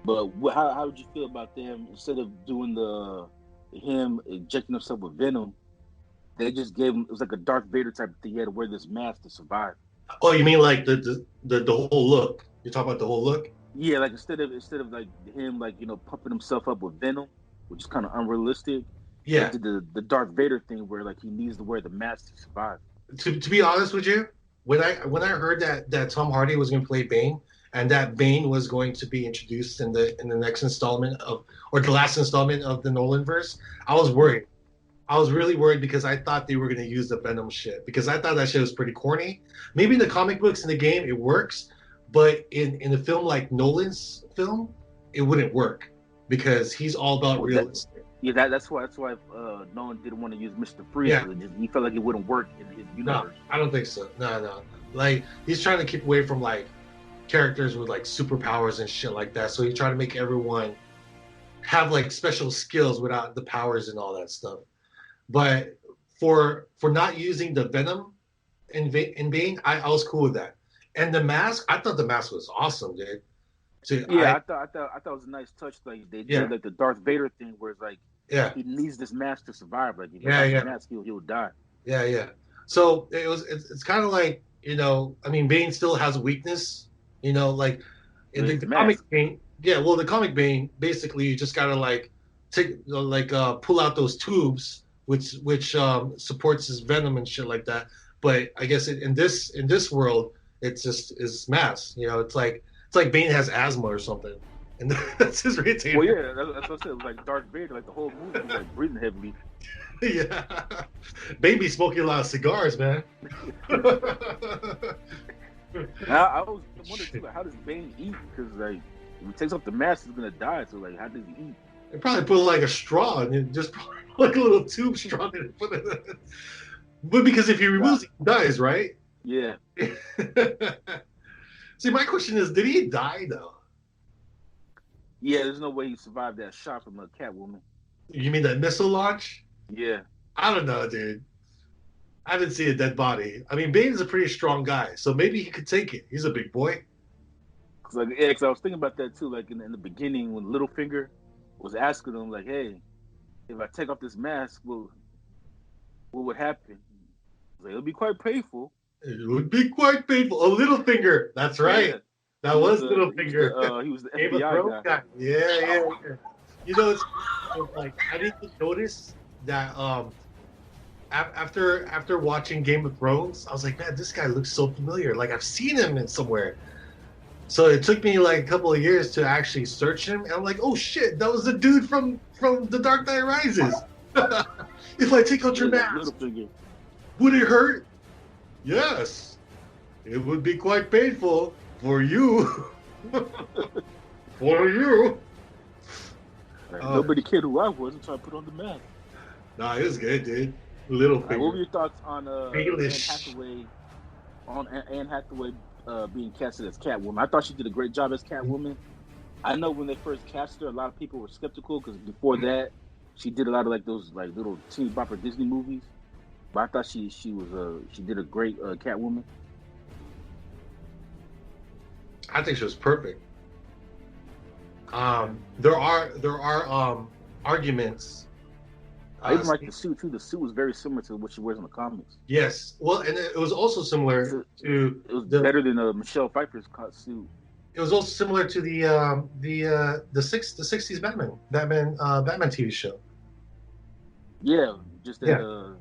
Speaker 2: But how did you feel about them? Instead of doing him injecting himself with venom, they just gave him, it was like a Darth Vader type of thing. He had to wear this mask to survive.
Speaker 1: Oh, you mean like the whole look? You're talking about the whole look?
Speaker 2: Yeah, like instead of like him pumping himself up with venom, which is kind of unrealistic.
Speaker 1: Yeah,
Speaker 2: did the Darth Vader thing where like he needs to wear the mask to survive.
Speaker 1: To be honest with you, when I heard that Tom Hardy was going to play Bane and that Bane was going to be introduced in the next installment or the last installment of the Nolanverse, I was worried. I was really worried because I thought they were going to use the Venom shit because I thought that shit was pretty corny. Maybe in the comic books in the game it works, But in a film like Nolan's film, it wouldn't work because he's all about realistic.
Speaker 2: That's why Nolan didn't want to use Mr. Freeze.
Speaker 1: Yeah.
Speaker 2: He felt like it wouldn't work in his universe.
Speaker 1: No, I don't think so. No. Like he's trying to keep away from like characters with like superpowers and shit like that. So he tried to make everyone have like special skills without the powers and all that stuff. But for not using the venom in Bane, I was cool with that. And the mask, I thought the mask was awesome, dude.
Speaker 2: I thought it was a nice touch. Like they did like the Darth Vader thing, where it's like he needs this mask to survive. Like if he has the mask, he'll die. Yeah.
Speaker 1: So it's kind of like, you know, I mean, Bane still has a weakness, you know, like in the comic Bane. Yeah, well, the comic Bane, basically, you just gotta like pull out those tubes, which supports his venom and shit like that. But I guess in this world, it's just is mass. You know, it's like Bane has asthma or something, and that's his irritating.
Speaker 2: Well, yeah, that's what I said. It was like Darth Vader, like the whole movie was like breathing heavily.
Speaker 1: Yeah, Bane be smoking a lot of cigars, man.
Speaker 2: I was wondering too, like, how does Bane eat? Because like if he takes off the mask, he's gonna die. So like, how does he eat?
Speaker 1: They probably put like a straw and just like a little tube straw in it. But because if he removes it, he dies, right?
Speaker 2: Yeah.
Speaker 1: See, my question is, did he die though?
Speaker 2: Yeah, there's no way he survived that shot from a Catwoman.
Speaker 1: You mean that missile launch?
Speaker 2: Yeah.
Speaker 1: I don't know, dude. I didn't see a dead body. I mean, Bane's a pretty strong guy, so maybe he could take it. He's a big boy.
Speaker 2: Cause I was thinking about that too. Like in the beginning, when Littlefinger was asking him, like, "Hey, if I take off this mask, what would happen?" Like, it'll be quite painful.
Speaker 1: It would be quite painful. A Littlefinger. That's right. Yeah. That was Littlefinger.
Speaker 2: He was the FBI guy.
Speaker 1: Yeah. You know, it's like I didn't notice that. After watching Game of Thrones, I was like, man, this guy looks so familiar. Like I've seen him in somewhere. So it took me like a couple of years to actually search him, and I'm like, oh shit, that was the dude from The Dark Knight Rises. If I take out your mask, would it hurt? Yes, it would be quite painful for you. For you.
Speaker 2: Nobody cared who I was until I put on the mask.
Speaker 1: Nah, it was good, dude. Littlefinger.
Speaker 2: What were your thoughts on Anne Hathaway being casted as Catwoman? I thought she did a great job as Catwoman. I know when they first cast her, a lot of people were skeptical because before that, she did a lot of like those like little teeny bopper Disney movies. But I thought she did a great Catwoman.
Speaker 1: I think she was perfect. There are arguments.
Speaker 2: I even like the suit too. The suit was very similar to what she wears in the comics.
Speaker 1: Yes, well, and it was also similar to.
Speaker 2: It was better than Michelle Pfeiffer's suit.
Speaker 1: It was also similar to the 60s Batman TV show.
Speaker 2: Yeah, just that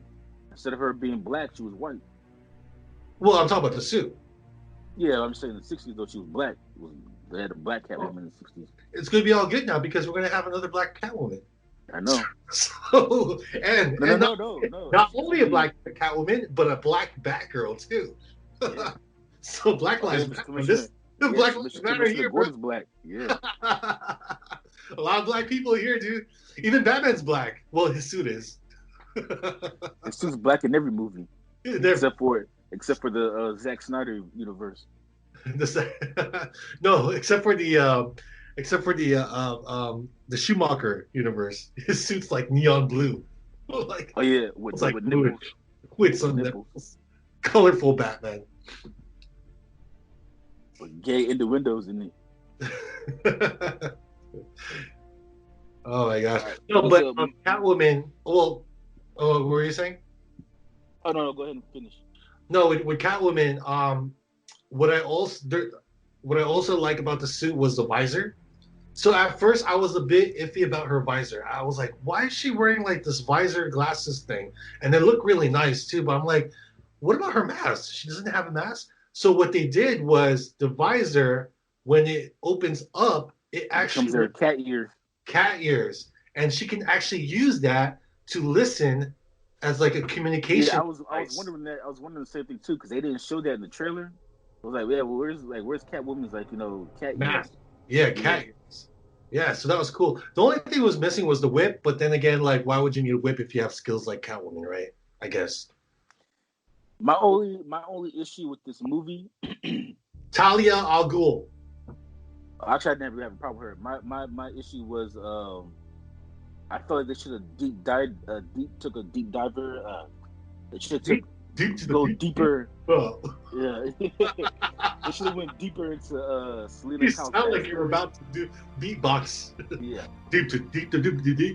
Speaker 2: instead of her being black, she was white.
Speaker 1: Well, I'm talking about the suit.
Speaker 2: Yeah, I'm saying the 60s though she was black. They had a black Catwoman in the 60s.
Speaker 1: It's gonna be all good now because we're gonna have another black Catwoman.
Speaker 2: I know.
Speaker 1: So
Speaker 2: no.
Speaker 1: Not only a black Catwoman, but a black Batgirl too. Yeah. So Black Lives Matter. Black Lives Matter here, bro.
Speaker 2: Black. Yeah.
Speaker 1: A lot of black people here, dude. Even Batman's black. Well, his suit is.
Speaker 2: His suit's black in every movie, except for the Zack Snyder universe.
Speaker 1: No, except for the Schumacher universe. His suit's like neon blue.
Speaker 2: Like, oh yeah, with nipples.
Speaker 1: With some nipples. Colorful Batman.
Speaker 2: With gay innuendos in it.
Speaker 1: Oh my gosh. Right. No, but Catwoman. Well, what were you saying?
Speaker 2: Oh no, go ahead and finish.
Speaker 1: No, with Catwoman, what I also like about the suit was the visor. So at first I was a bit iffy about her visor. I was like, why is she wearing like this visor glasses thing? And they look really nice too, but I'm like, what about her mask? She doesn't have a mask. So what they did was the visor, when it opens up, it actually
Speaker 2: becomes her cat ears.
Speaker 1: Cat ears. And she can actually use that to listen as like a communication.
Speaker 2: Yeah, I was wondering that. I was wondering the same thing too, because they didn't show that in the trailer. was like, yeah, well, where's Catwoman's cat
Speaker 1: Mask.
Speaker 2: ears?
Speaker 1: Yeah, cat ears. Yeah, so that was cool. The only thing was missing was the whip, but then again, like, why would you need a whip if you have skills like Catwoman, right? I guess.
Speaker 2: My only issue with this movie,
Speaker 1: Talia al Ghul.
Speaker 2: actually, I never have a problem with her. My issue was, I felt like they should have took a deep diver. They should have go deeper.
Speaker 1: Oh.
Speaker 2: Yeah, they should have went deeper into Selena.
Speaker 1: You sound like you're about to do beatbox.
Speaker 2: Yeah,
Speaker 1: deep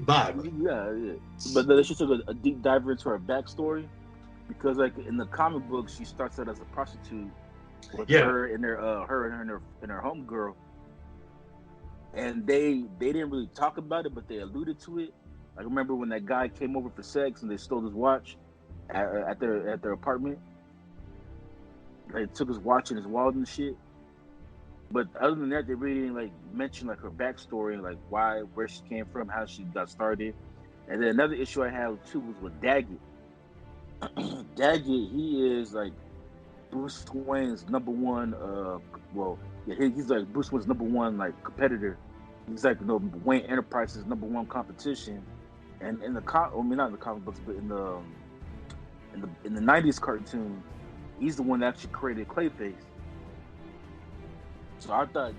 Speaker 1: vibe.
Speaker 2: Yeah. But they should took a deep diver into her backstory, because like in the comic book, she starts out as a prostitute with her and her homegirl, and they didn't really talk about it, but they alluded to it. I remember when that guy came over for sex and they stole his watch at their apartment. They took his watch and his wallet and shit. But other than that, they really didn't like mention like her backstory, like where she came from, how she got started. And then another issue I had too was with Daggett. Daggett, he is like Bruce Wayne's number one. He's like Bruce Wayne's number one like competitor. He's like Wayne Enterprises' number one competition. And in the not in the comic books, but in the 90s cartoon, he's the one that actually created Clayface. So I thought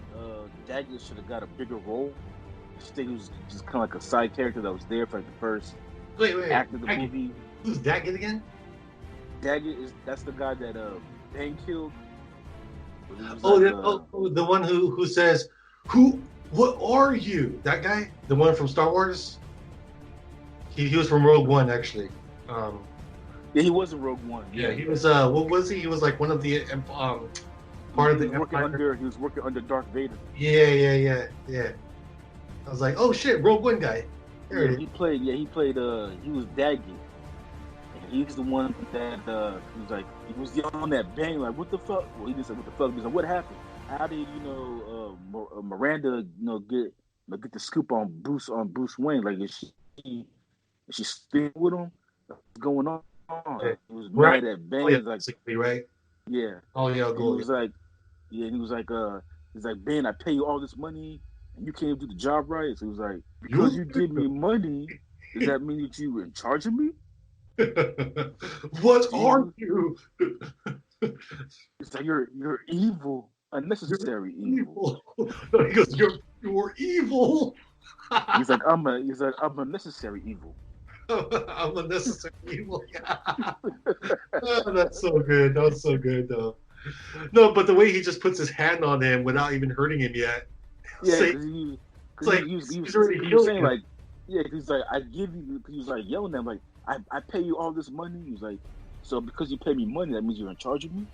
Speaker 2: Daggett should have got a bigger role. I think he was just kind of like a side character that was there for like the first act of the movie.
Speaker 1: Who's Daggett again?
Speaker 2: Daggett that's the guy that Bane killed.
Speaker 1: The one who says, what are you? That guy? The one from Star Wars? He was from Rogue One, actually.
Speaker 2: Yeah, he was in Rogue One.
Speaker 1: Yeah, he was. What was he? He was like one of the part of the Empire.
Speaker 2: He was working under Darth Vader.
Speaker 1: Yeah. I was like, oh shit, Rogue One guy.
Speaker 2: He was Daggett. And he was the one that he was yelling at Bane like, what the fuck? Well, he didn't say what the fuck. He was like, what happened? How did Miranda get the scoop on Bruce Wayne? Like, is she speaking with him? What's going on?
Speaker 1: Yeah.
Speaker 2: He was mad at Bane.
Speaker 1: Right?
Speaker 2: Yeah.
Speaker 1: Oh yeah,
Speaker 2: He was like, Ben, I pay you all this money and you can't do the job right. So he was like, because you give me money, does that mean that you were in charge of me?
Speaker 1: What are you?
Speaker 2: It's like you're evil, unnecessary evil.
Speaker 1: He goes, you're evil.
Speaker 2: He's like, I'm a necessary evil.
Speaker 1: I'm a necessary evil. Oh, that's so good. That was so good, though. No, but the way he just puts his hand on him without even hurting him yet.
Speaker 2: Yeah, he was saying like, yeah, he's like, I give you. He was like yelling at him like, I pay you all this money. He was like, so because you pay me money, that means you're in charge of me.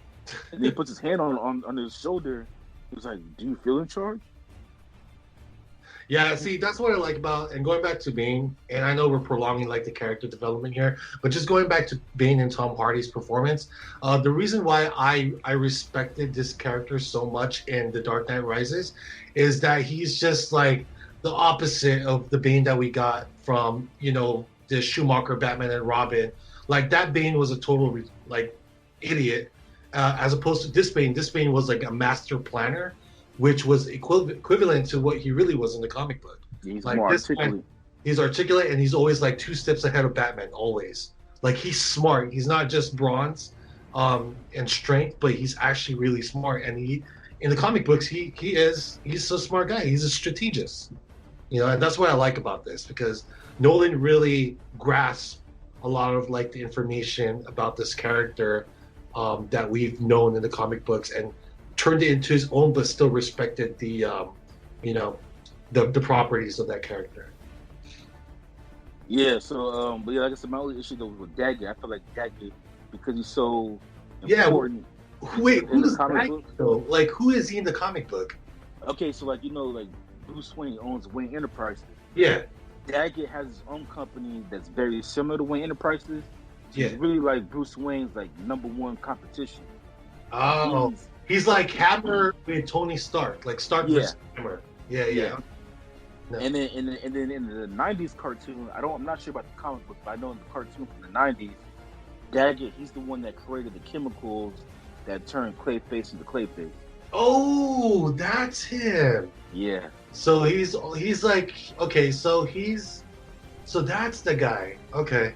Speaker 2: And then he puts his hand on his shoulder. He was like, do you feel in charge?
Speaker 1: Yeah, see, that's what I like about, and going back to Bane, and I know we're prolonging like the character development here, but just going back to Bane and Tom Hardy's performance, the reason why I respected this character so much in The Dark Knight Rises is that he's just like the opposite of the Bane that we got from, the Schumacher Batman and Robin. Like, that Bane was a total like idiot, as opposed to this Bane. This Bane was like a master planner, which was equivalent to what he really was in the comic book.
Speaker 2: He's like more articulate.
Speaker 1: He's articulate, and he's always like 2 steps ahead of Batman. Always, like, he's smart. He's not just bronze and strength, but he's actually really smart. And in the comic books, he's a smart guy. He's a strategist, and that's what I like about this, because Nolan really grasped a lot of like the information about this character that we've known in the comic books and turned it into his own, but still respected the properties of that character.
Speaker 2: Yeah. So, but yeah, like I said, my only issue though was with Daggett. I feel like Daggett, because he's so important.
Speaker 1: Wait, who's Daggett though? Like, who is he in the comic book?
Speaker 2: Okay, so like like Bruce Wayne owns Wayne Enterprises.
Speaker 1: Yeah.
Speaker 2: Daggett has his own company that's very similar to Wayne Enterprises. So
Speaker 1: yeah.
Speaker 2: He's really like Bruce Wayne's like number one competition.
Speaker 1: Oh. He's like Hammer with Tony Stark, like Stark versus Hammer. Yeah. No.
Speaker 2: And then in the 90s cartoon, I'm not sure about the comic book, but I know in the cartoon from the 90s, Daggett, he's the one that created the chemicals that turned Clayface into Clayface.
Speaker 1: Oh, that's him.
Speaker 2: Yeah.
Speaker 1: So he's like, okay, so that's the guy. Okay.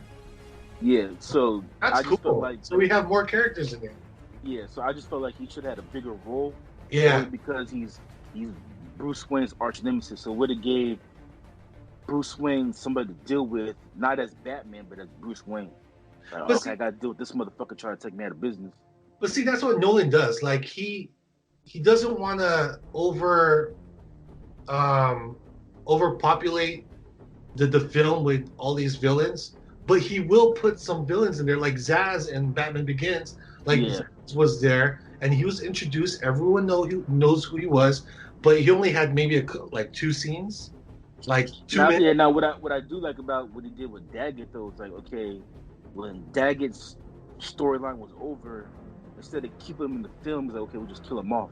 Speaker 2: Yeah, so
Speaker 1: that's
Speaker 2: I just
Speaker 1: cool.
Speaker 2: felt like,
Speaker 1: so we have more characters in there.
Speaker 2: Yeah, so I just felt like he should have had a bigger role.
Speaker 1: Yeah.
Speaker 2: Because he's Bruce Wayne's arch nemesis. So it would have gave Bruce Wayne somebody to deal with, not as Batman, but as Bruce Wayne. Like, okay, I gotta deal with this motherfucker trying to take me out of business.
Speaker 1: But see, that's what Nolan does. Like he doesn't want to overpopulate the film with all these villains, but he will put some villains in there, like Zaz in Batman Begins. Like Zaz was there, and he was introduced. Everyone knows who he was, but he only had maybe like 2 scenes, like 2 minutes.
Speaker 2: Yeah. Now, what I do like about what he did with Daggett though is like, okay, when Daggett's storyline was over, instead of keeping him in the film, it's like, okay, we'll just kill him off.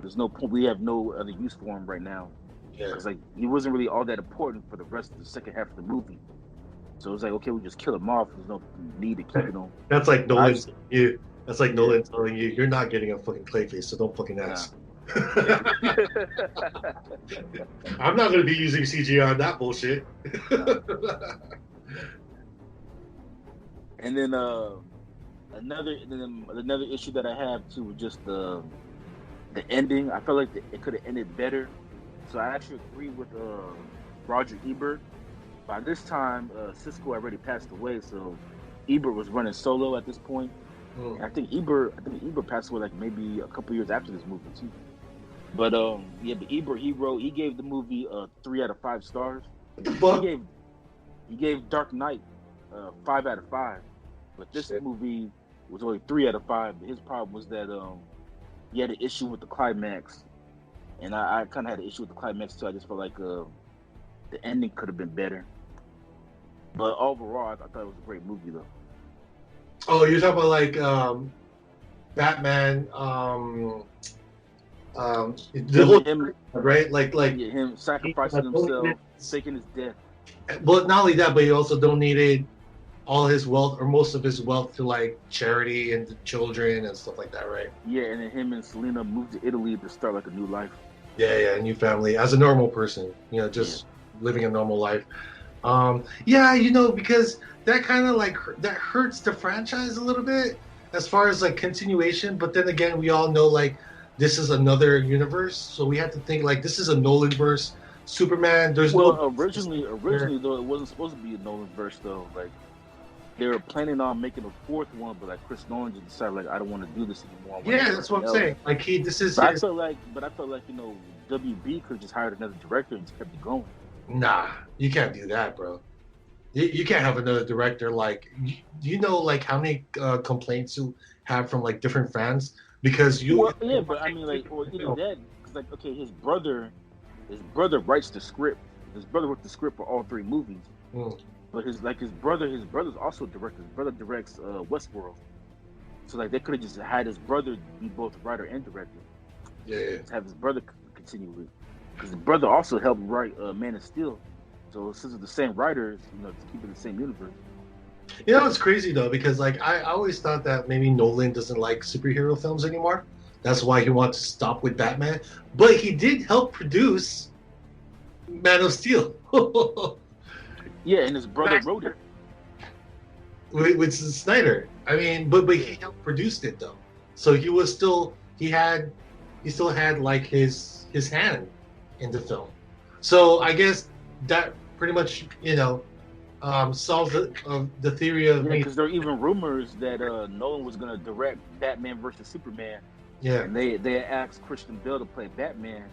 Speaker 2: There's no point. We have no other use for him right now.
Speaker 1: Yeah.
Speaker 2: It's like he wasn't really all that important for the rest of the second half of the movie. So it's like, okay, we just kill him off. There's no need to keep it on.
Speaker 1: That's like Nolan. That's like Nolan telling you, you're not getting a fucking Clayface, so don't fucking ask. I'm not going to be using CGI on that bullshit.
Speaker 2: And then another issue that I have too was just the ending. I felt like it could have ended better. So I actually agree with Roger Ebert. By this time, Cisco already passed away, so Ebert was running solo at this point. I think Ebert passed away like maybe a couple years after this movie too. But but Ebert he gave the movie 3 out of 5 stars. He gave Dark Knight 5 out of 5. But this movie was only 3 out of 5. His problem was that he had an issue with the climax, and I kind of had an issue with the climax too. I just felt like the ending could have been better. But overall, I thought it was a great movie though.
Speaker 1: Oh, you're talking about like Batman, the whole him, right? Like
Speaker 2: him sacrificing himself, faking his death.
Speaker 1: But not only that, but he also donated all his wealth or most of his wealth to like charity and the children and stuff like that, right?
Speaker 2: Yeah, and then him and Selena moved to Italy to start like a new life.
Speaker 1: Yeah, a new family as a normal person, just living a normal life. Because that kind of like that hurts the franchise a little bit as far as like continuation. But then again, we all know like this is another universe, so we have to think like this is a Nolan verse. Superman.
Speaker 2: Originally though, it wasn't supposed to be a Nolan verse though. Like they were planning on making a 4th one, but like Chris Nolan just decided like I don't want to do this anymore.
Speaker 1: Yeah, that's what I'm saying. Like this is.
Speaker 2: I felt like WB could have just hired another director and just kept it going.
Speaker 1: Nah, you can't do that, bro. You can't have another director like like how many complaints you have from like different fans because you.
Speaker 2: Well, yeah, but I mean like, or either that, because like okay, his brother writes the script. His brother wrote the script for all 3 movies. But his brother's also a director. His brother directs Westworld. So like they could have just had his brother be both writer and director.
Speaker 1: Yeah.
Speaker 2: Just have his brother continue with. Because his brother also helped write Man of Steel. So since it's the same writers, to keep it the same universe.
Speaker 1: It's crazy though, because like I always thought that maybe Nolan doesn't like superhero films anymore. That's why he wants to stop with Batman. But he did help produce Man of Steel.
Speaker 2: Yeah, and his brother wrote it.
Speaker 1: With Snyder. I mean, but he helped produce it though. So he still had like his hand in the film. So I guess that pretty much, solves the theory of.
Speaker 2: Yeah, because there are even rumors that Nolan was going to direct Batman versus Superman.
Speaker 1: Yeah.
Speaker 2: And they asked Christian Bale to play Batman,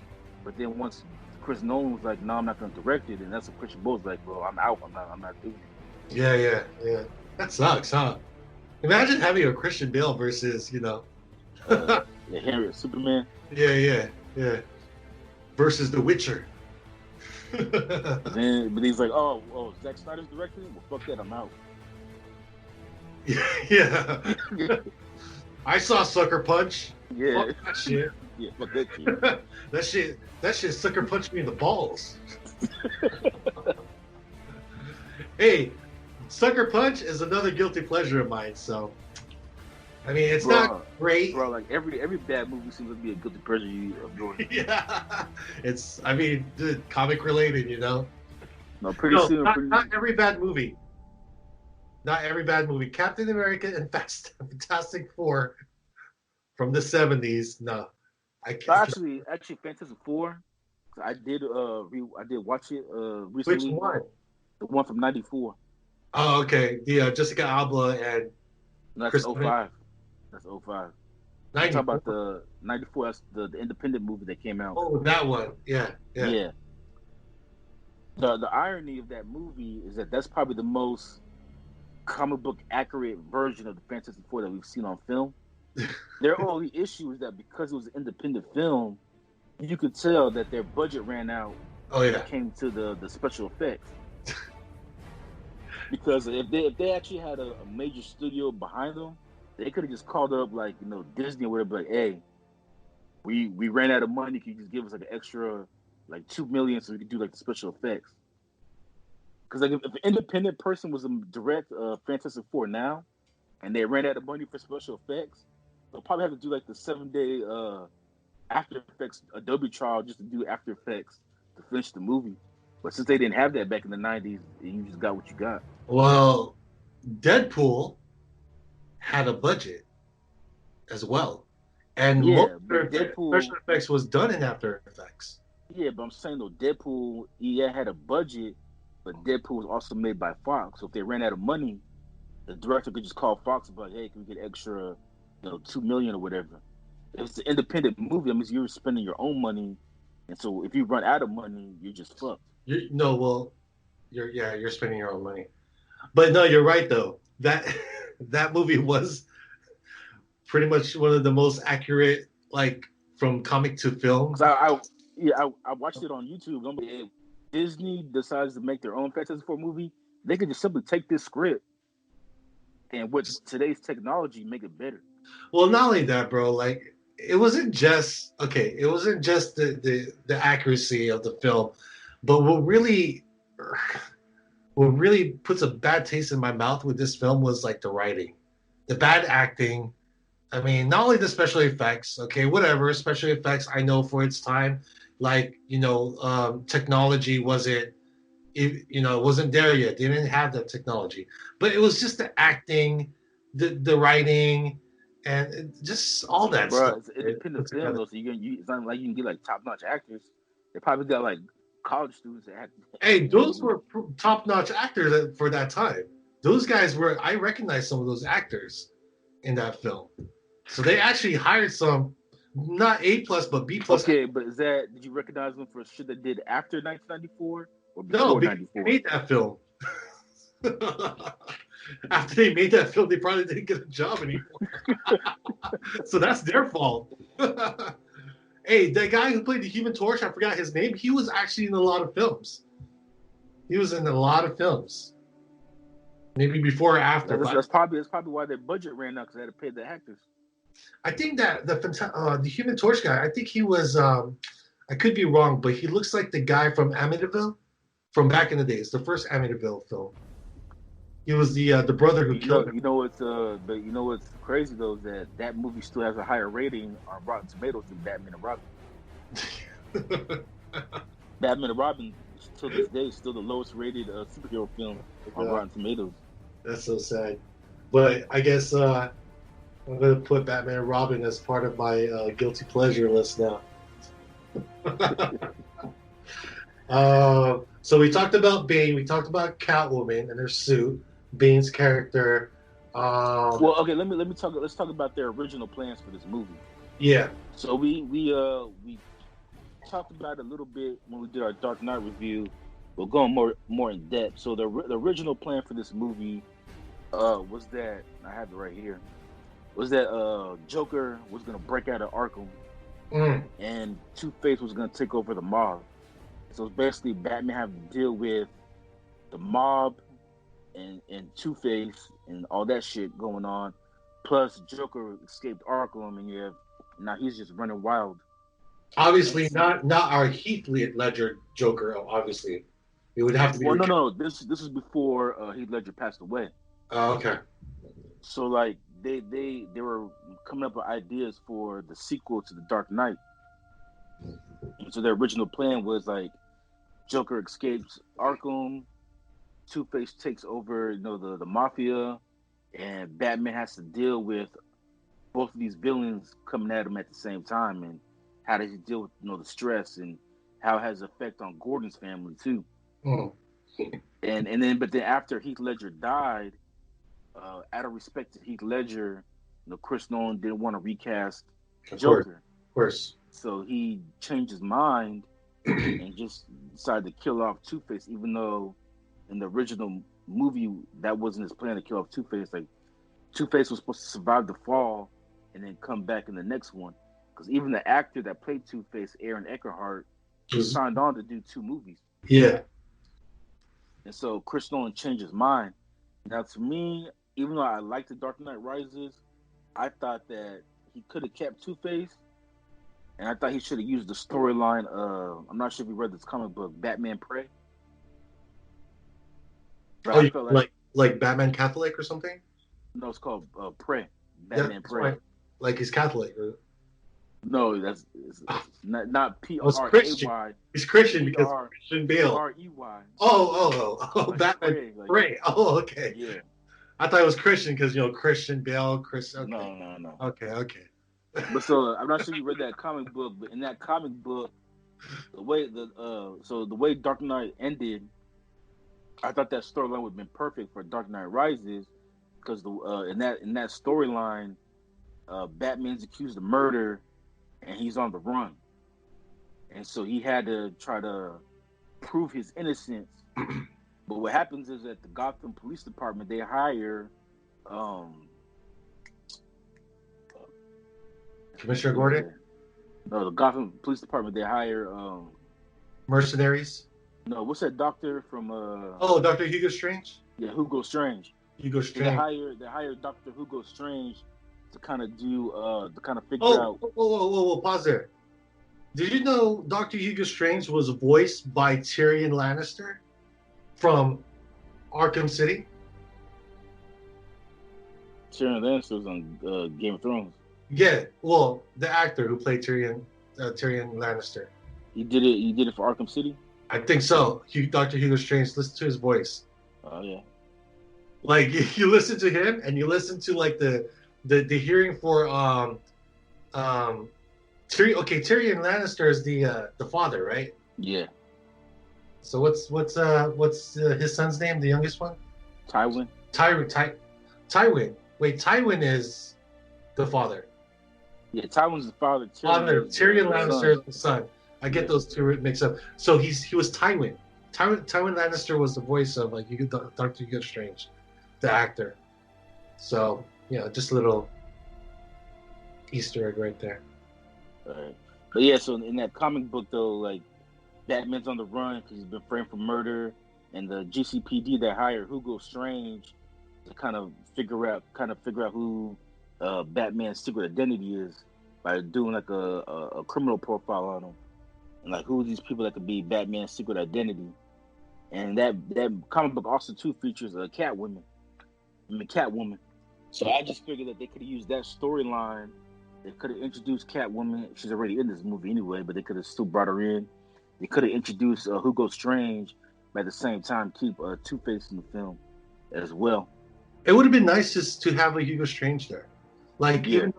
Speaker 2: but then once Chris Nolan was like, "No, I'm not going to direct it," and that's what Christian Bale was like, "Well, I'm out. I'm not doing it."
Speaker 1: Yeah. That sucks, huh? Imagine having a Christian Bale versus,
Speaker 2: Henry Superman.
Speaker 1: Yeah. Versus The Witcher.
Speaker 2: But he's like, oh, Zack Snyder's directing it? Well, fuck that, I'm out.
Speaker 1: Yeah. I saw Sucker Punch.
Speaker 2: Yeah.
Speaker 1: Fuck that shit.
Speaker 2: Yeah, fuck that shit.
Speaker 1: that shit sucker punched me in the balls. Hey, Sucker Punch is another guilty pleasure of mine, so I mean, it's not great,
Speaker 2: bro. Like every bad movie seems to be a guilty pleasure of yours.
Speaker 1: Yeah, it's. I mean, comic related, you know.
Speaker 2: No, pretty soon.
Speaker 1: Not every bad movie. Not every bad movie. Captain America and Fantastic Four from the 70s. No, I can't.
Speaker 2: Actually, Fantastic Four. I did watch it recently.
Speaker 1: Which one?
Speaker 2: The one from '94.
Speaker 1: Oh, okay. The Jessica Alba and
Speaker 2: that's 05. That's 05. I'm talking about the '94. That's the independent movie that came out.
Speaker 1: Oh, that one. Yeah.
Speaker 2: The irony of that movie is that that's probably the most comic book accurate version of the Fantastic Four that we've seen on film. Their only issue is that because it was an independent film, you could tell that their budget ran out when it came to the special effects. Because if they actually had a major studio behind them, they could have just called up like Disney or whatever, like, hey, we ran out of money. Can you just give us like an extra like $2 million so we could do like the special effects? Because like if an independent person was a direct Fantastic Four now, and they ran out of money for special effects, they'll probably have to do like the 7-day After Effects Adobe trial just to do After Effects to finish the movie. But since they didn't have that back in the 90s, you just got what you got.
Speaker 1: Well, Deadpool had a budget as well. And most of their special effects was done in After Effects.
Speaker 2: Yeah, but I'm saying though, Deadpool, had a budget, but Deadpool was also made by Fox. So if they ran out of money, the director could just call Fox and be like, hey, can we get extra, $2 million or whatever? If it's an independent movie, that means you're spending your own money. And so if you run out of money, you're just fucked.
Speaker 1: You're spending your own money. But no, you're right though. That movie was pretty much one of the most accurate, like from comic to film.
Speaker 2: I watched it on YouTube. If Disney decides to make their own Fantastic Four movie, they could just simply take this script and with today's technology make it better.
Speaker 1: Well, not only that, bro. Like it wasn't just the accuracy of the film, but what really puts a bad taste in my mouth with this film was like the writing, the bad acting. I mean, not only the special effects, okay, whatever, special effects, I know for its time, like, technology wasn't there yet. They didn't have that technology. But it was just the acting, the writing, and just all that stuff.
Speaker 2: It's independent film, though, so it's not like you can get like top-notch actors. They probably got like college students that act.
Speaker 1: Hey, those were top-notch actors for that time. Those guys I recognized some of those actors in that film. So they actually hired some, not A+, but B+.
Speaker 2: Okay, but did you recognize them for shit they did after 1994 or before 94?
Speaker 1: They made that film. After they made that film, they probably didn't get a job anymore. So that's their fault. Hey, that guy who played the Human Torch, I forgot his name. He was actually in a lot of films. Maybe before or after.
Speaker 2: That's probably why their budget ran out, because they had to pay the actors.
Speaker 1: I think that the Human Torch guy, I think he was, I could be wrong, but he looks like the guy from Amityville, from back in the days, the first Amityville film. He was the brother who killed him.
Speaker 2: But you know what's crazy though is that movie still has a higher rating on Rotten Tomatoes than Batman and Robin. Batman and Robin, to this day, is still the lowest rated superhero film on Rotten Tomatoes.
Speaker 1: That's so sad. But I guess I'm going to put Batman and Robin as part of my guilty pleasure list now. So we talked about Bane. We talked about Catwoman and her suit. Bane's character.
Speaker 2: Well, okay. Let's talk about their original plans for this movie.
Speaker 1: Yeah.
Speaker 2: So we talked about it a little bit when we did our Dark Knight review. We'll go more in depth. So the original plan for this movie was that, I have it right here, was that Joker was going to break out of Arkham and Two-Face was going to take over the mob. So it's basically Batman having to deal with the mob and Two-Face and all that shit going on. Plus Joker escaped Arkham and now he's just running wild.
Speaker 1: Obviously not our Heath Ledger Joker, obviously. It would have to be.
Speaker 2: Well, no. This is before Heath Ledger passed away.
Speaker 1: Oh, okay.
Speaker 2: So like they were coming up with ideas for the sequel to the Dark Knight. And so their original plan was like Joker escapes Arkham, Two-Face takes over, the mafia, and Batman has to deal with both of these villains coming at him at the same time, and how does he deal with the stress, and how it has an effect on Gordon's family too.
Speaker 1: Mm.
Speaker 2: And then after Heath Ledger died, out of respect to Heath Ledger, Chris Nolan didn't want to recast Joker.
Speaker 1: Of course.
Speaker 2: So he changed his mind and just decided to kill off Two-Face, even though in the original movie that wasn't his plan to kill off Two-Face. Like Two-Face was supposed to survive the fall and then come back in the next one. Because even the actor that played Two-Face, Aaron Eckhart, signed on to do 2 movies.
Speaker 1: Yeah.
Speaker 2: And so Chris Nolan changed his mind. Now, to me, even though I like The Dark Knight Rises, I thought that he could have kept Two-Face, and I thought he should have used the storyline of, I'm not sure if you read this comic book, Batman Prey.
Speaker 1: But like Batman Catholic or something?
Speaker 2: No, it's called Prey. Batman Prey.
Speaker 1: Like he's Catholic.
Speaker 2: No, it's not
Speaker 1: P-R-A-Y. He's Christian because Christian Bale.
Speaker 2: R-E-Y.
Speaker 1: Oh, Batman Prey. Oh, okay.
Speaker 2: Yeah.
Speaker 1: I thought it was Christian because, Christian Bale, Okay.
Speaker 2: No.
Speaker 1: Okay.
Speaker 2: But so I'm not sure you read that comic book, but in that comic book, the way Dark Knight ended, I thought that storyline would have been perfect for Dark Knight Rises, because in that storyline, Batman's accused of murder, and he's on the run, and so he had to try to prove his innocence. But what happens is that the Gotham Police Department, they hire
Speaker 1: Commissioner Gordon?
Speaker 2: No, the Gotham Police Department, they hire
Speaker 1: mercenaries?
Speaker 2: No, what's that doctor from
Speaker 1: Dr. Hugo Strange?
Speaker 2: Yeah, Hugo Strange.
Speaker 1: Hugo Strange.
Speaker 2: They hired Dr. Hugo Strange to kind of figure out.
Speaker 1: Whoa, pause there. Did you know Dr. Hugo Strange was voiced by Tyrion Lannister from Arkham City?
Speaker 2: Tyrion Lannister was on Game of Thrones.
Speaker 1: Yeah, well, the actor who played Tyrion Lannister.
Speaker 2: He did it for Arkham City?
Speaker 1: I think so. Dr. Hugo Strange, listen to his voice.
Speaker 2: Oh, yeah.
Speaker 1: Like, you listen to him, and you listen to, like, the hearing for, Tyrion Lannister is the father, right?
Speaker 2: Yeah.
Speaker 1: So what's his son's name, the youngest one?
Speaker 2: Tywin.
Speaker 1: Tywin. Wait, Tywin is the father.
Speaker 2: Yeah, Tywin's the father.
Speaker 1: Tyrion Lannister is the son. I get those two mixed up. So he was Tywin. Tywin Lannister was the voice of Dr. Hugo Strange, the actor. So just a little Easter egg right there.
Speaker 2: All right. But yeah, so in that comic book though, like Batman's on the run because he's been framed for murder, and the GCPD that hired Hugo Strange to kind of figure out who Batman's secret identity is by doing like a criminal profile on him, and like who are these people that could be Batman's secret identity. And that comic book also too features a Catwoman. So I just figured that they could have used that storyline. They could have introduced Catwoman. She's already in this movie anyway, but they could have still brought her in. They could have introduced Hugo Strange, but at the same time keep Two-Face in the film as well.
Speaker 1: It would have been nice just to have a Hugo Strange there. Like, even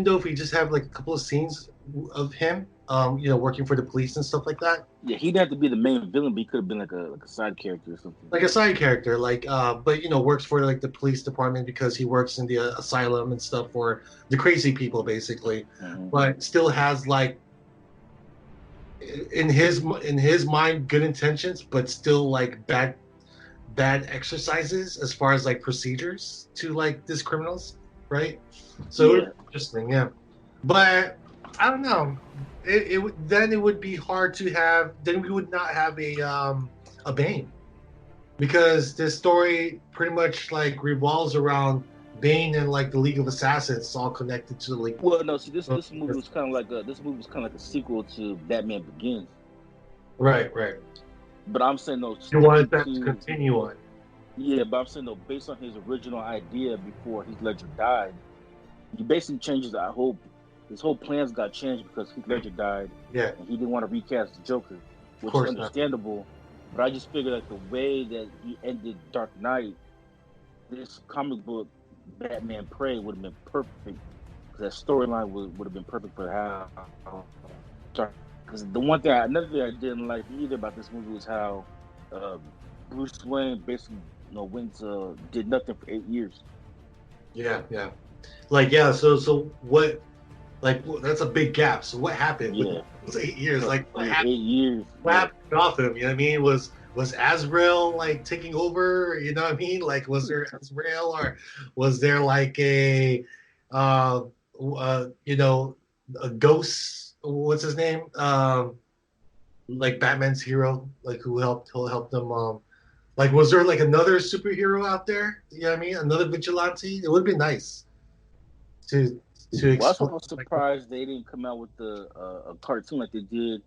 Speaker 1: though if we just have like a couple of scenes of him, working for the police and stuff like that.
Speaker 2: Yeah, he didn't have to be the main villain, but he could have been like a side character or something.
Speaker 1: Like a side character, but works for like the police department because he works in the asylum and stuff for the crazy people, basically. Mm-hmm. But still has like in his mind good intentions, but still like bad exercises as far as like procedures to like these criminals, right? So interesting, yeah. But I don't know. It would be hard to have. Then we would not have a Bane, because this story pretty much like revolves around Bane and like the League of Assassins. It's all connected to the League.
Speaker 2: Well, no. See, this movie was kind of like a sequel to Batman Begins.
Speaker 1: Right.
Speaker 2: But I'm saying no.
Speaker 1: You wanted that to continue on.
Speaker 2: Yeah, but I'm saying though, based on his original idea before Heath Ledger died, he basically changes that whole. His whole plans got changed because Heath Ledger died,
Speaker 1: Yeah,
Speaker 2: and he didn't want to recast the Joker,
Speaker 1: of
Speaker 2: which is
Speaker 1: course not.
Speaker 2: understandable. But I just figured like the way that he ended Dark Knight, this comic book Batman Prey would have been perfect. Because that storyline would have been perfect for how. Because the another thing I didn't like either about this movie was how uh, Bruce Wayne basically, did nothing for 8 years.
Speaker 1: Yeah, yeah. Like, yeah. So what? Like, that's a big gap. So what happened?
Speaker 2: Yeah,
Speaker 1: It was 8 years.
Speaker 2: so
Speaker 1: Like, what
Speaker 2: 8 years.
Speaker 1: What happened to Gotham? You know what I mean? Was Azrael like taking over? You know what I mean? Like, was there Azrael, or was there like you know, a ghost? What's his name? Like Batman's hero, like who helped them. Like, was there like another superhero out there? You know what I mean? Another vigilante? It would be nice to
Speaker 2: Well, that's why I
Speaker 1: explore.
Speaker 2: was surprised they didn't come out with a cartoon like they did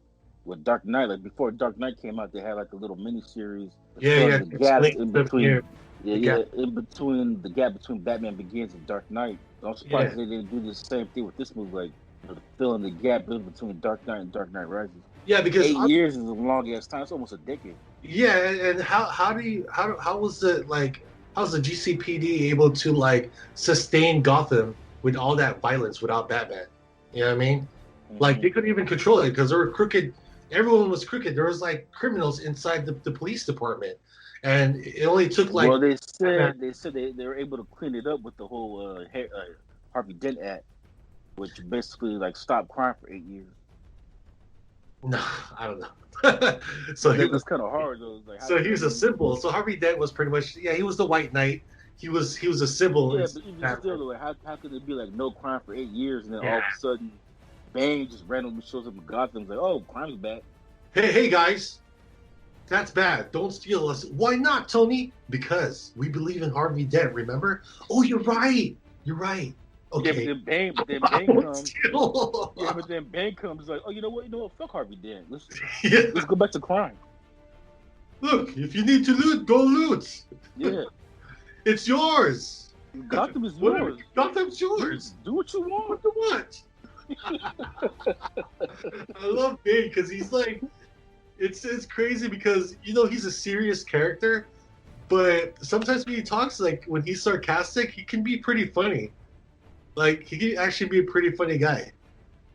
Speaker 2: with Dark Knight. Like before Dark Knight came out, they had like a little mini series
Speaker 1: Yeah,
Speaker 2: showing
Speaker 1: yeah.
Speaker 2: the gaps
Speaker 1: Explain
Speaker 2: in
Speaker 1: stuff
Speaker 2: between.
Speaker 1: here.
Speaker 2: Yeah,
Speaker 1: The
Speaker 2: yeah,
Speaker 1: gap.
Speaker 2: in between the gap between Batman Begins and Dark Knight. So I'm surprised
Speaker 1: Yeah,
Speaker 2: they didn't do the same thing with this movie, like fill in the gap in between Dark Knight and Dark Knight Rises.
Speaker 1: yeah. Because
Speaker 2: 8 years is a long ass time. It's almost a decade.
Speaker 1: yeah, and how was the like how's the GCPD able to like sustain Gotham with all that violence without Batman? You know what I mean? Like, they couldn't even control it because there were crooked. Everyone was crooked. There was like criminals inside the police department, and it only took like.
Speaker 2: Well, they were able to clean it up with the whole Harvey Dent Act, which basically like stopped crime for 8 years.
Speaker 1: No, I don't know. So he was
Speaker 2: kind of hard though. Like,
Speaker 1: so he was a symbol. So Harvey Dent was pretty much, yeah, he was the White Knight. He was a symbol.
Speaker 2: Yeah, but even still, like, how could it be like no crime for 8 years and then all of a sudden, Bane just randomly shows up in Gotham? It's like, oh, crime's back.
Speaker 1: Hey guys, that's bad. Don't steal us. Why not, Tony? Because we believe in Harvey Dent. Remember? Oh, you're right. You're right. Okay.
Speaker 2: Yeah, but then Bane comes. Yeah, but then Bane comes like, oh, you know what? Fuck Harvey Dent. Let's go back to crime.
Speaker 1: Look, if you need to loot, go loot.
Speaker 2: Yeah.
Speaker 1: It's yours.
Speaker 2: Gotham is yours.
Speaker 1: Gotham's yours.
Speaker 2: Do what you want.
Speaker 1: What you want? I love Bane because he's like, it's crazy because he's a serious character, but sometimes when he talks, like when he's sarcastic, he can be pretty funny. Like, he can actually be a pretty funny guy.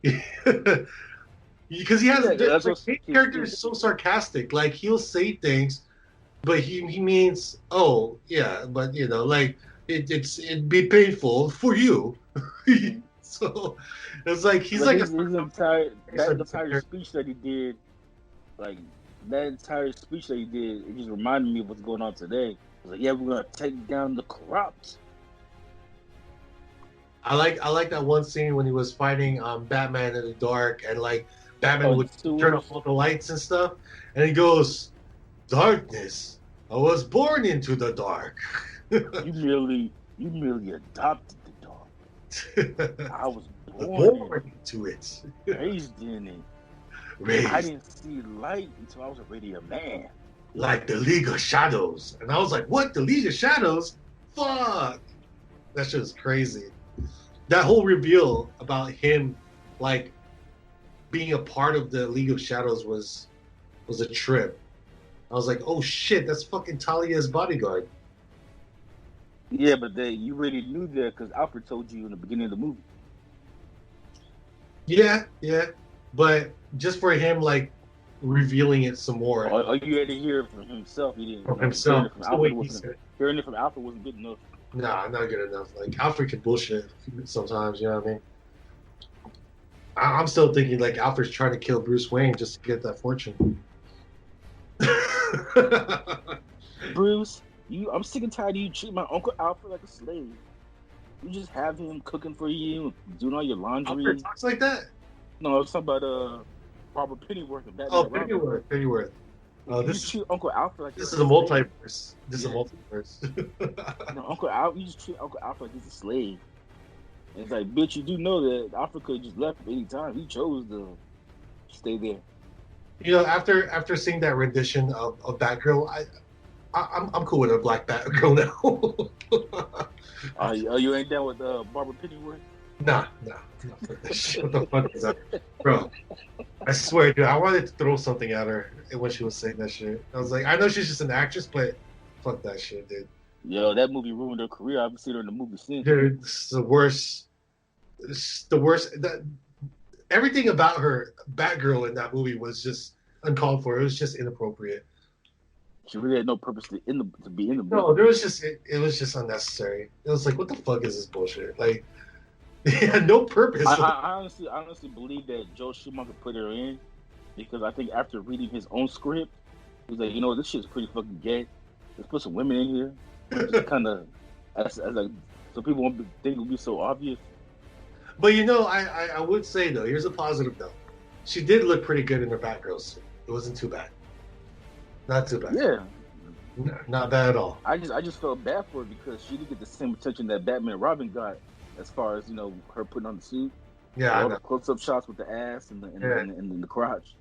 Speaker 1: Because he has his character is so sarcastic. Like, he'll say things, but he means, oh yeah, but like it'd be painful for you. So it's like he's like
Speaker 2: his entire speech that he did, like that entire speech that he did, it just reminded me of what's going on today. It was like, yeah, we're gonna take down the corrupt.
Speaker 1: I like that one scene when he was fighting Batman in the dark, and like Batman would turn off all the lights and stuff, and he goes, "Darkness, I was born into the dark."
Speaker 2: You merely adopted the dark. I was
Speaker 1: born into it,
Speaker 2: raised in it. I didn't see light until I was already a man.
Speaker 1: Like the League of Shadows, and I was like, "What? The League of Shadows? Fuck!" That shit was crazy. That whole reveal about him, like, being a part of the League of Shadows was a trip. I was like, oh shit, that's fucking Talia's bodyguard.
Speaker 2: Yeah, but you already knew that because Alfred told you in the beginning of the movie.
Speaker 1: Yeah, but just for him, like, revealing it some more.
Speaker 2: Oh, you had to hear it from himself. You didn't.
Speaker 1: From himself.
Speaker 2: Hearing it from Alfred wasn't good enough.
Speaker 1: Nah, not good enough. Like, Alfred can bullshit sometimes, you know what I mean? I'm still thinking, like, Alfred's trying to kill Bruce Wayne just to get that fortune.
Speaker 2: Bruce, I'm sick and tired of you treating my Uncle Alfred like a slave. You just have him cooking for you, doing all your laundry.
Speaker 1: Alfred talks like that?
Speaker 2: No, I was talking about Robert Pennyworth and Batman.
Speaker 1: Oh, Pennyworth.
Speaker 2: This treat Uncle Alfred like
Speaker 1: this is a multiverse. This is a multiverse.
Speaker 2: No, Uncle Alfred, you just treat Uncle Alfred like he's a slave. And it's like, bitch, you do know that Alfred could have just left at any time. He chose to stay there.
Speaker 1: After seeing that rendition of Batgirl, I'm cool with a black Batgirl now.
Speaker 2: You ain't down with Barbara Pennyworth?
Speaker 1: Nah. Fuck that shit. What the fuck is that, bro? I swear, dude, I wanted to throw something at her when she was saying that shit. I was like, I know she's just an actress, but fuck that shit, dude.
Speaker 2: Yo, that movie ruined her career. I haven't seen her in the movie since.
Speaker 1: Dude, it's the worst. It's the worst. Everything about her, Batgirl, in that movie was just uncalled for. It was just inappropriate.
Speaker 2: She really had no purpose to be in the movie.
Speaker 1: No, there was just it was just unnecessary. It was like, what the fuck is this bullshit? Like, it had no purpose.
Speaker 2: I honestly believe that Joe Schumacher put her in because I think after reading his own script, he was like, you know, this shit's pretty fucking gay. Let's put some women in here. Just kind of, as like, so people won't think it'll be so obvious.
Speaker 1: But you know, I would say though, here's a positive though. She did look pretty good in her Batgirl suit. It wasn't too bad. Not too bad.
Speaker 2: Yeah.
Speaker 1: Not bad at all.
Speaker 2: I just felt bad for her because she didn't get the same attention that Batman and Robin got as far as, you know, her putting on the suit.
Speaker 1: Yeah,
Speaker 2: all the close-up shots with the ass and the crotch.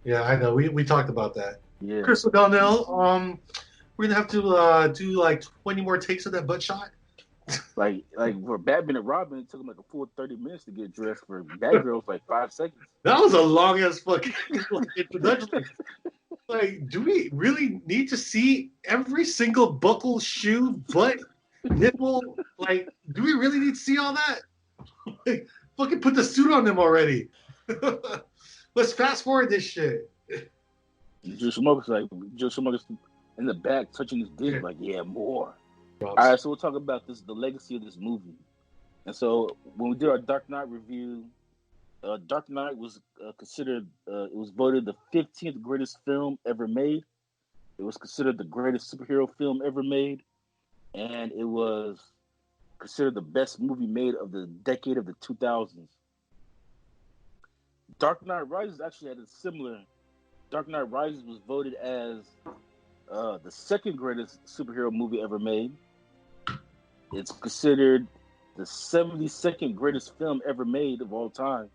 Speaker 1: Yeah, I know. We talked about that.
Speaker 2: Yeah.
Speaker 1: Crystal Donnell, we're gonna have to do like 20 more takes of that butt shot.
Speaker 2: Like for Batman and Robin, it took them like a full 30 minutes to get dressed. For Batgirl, it was like 5 seconds.
Speaker 1: That was a long ass fucking introduction. Like, do we really need to see every single buckle, shoe, butt, nipple? Like, do we really need to see all that? Like, fucking put the suit on them already. Let's fast forward this shit.
Speaker 2: Joe Schumacher's in the back touching his dick, like, yeah, more.
Speaker 1: All
Speaker 2: right, so we'll talk about the legacy of this movie. And so when we did our Dark Knight review, Dark Knight was considered, it was voted the 15th greatest film ever made. It was considered the greatest superhero film ever made. And it was considered the best movie made of the decade of the 2000s. Dark Knight Rises actually had a similar. Dark Knight Rises was voted as the second greatest superhero movie ever made. It's considered the 72nd greatest film ever made of all time.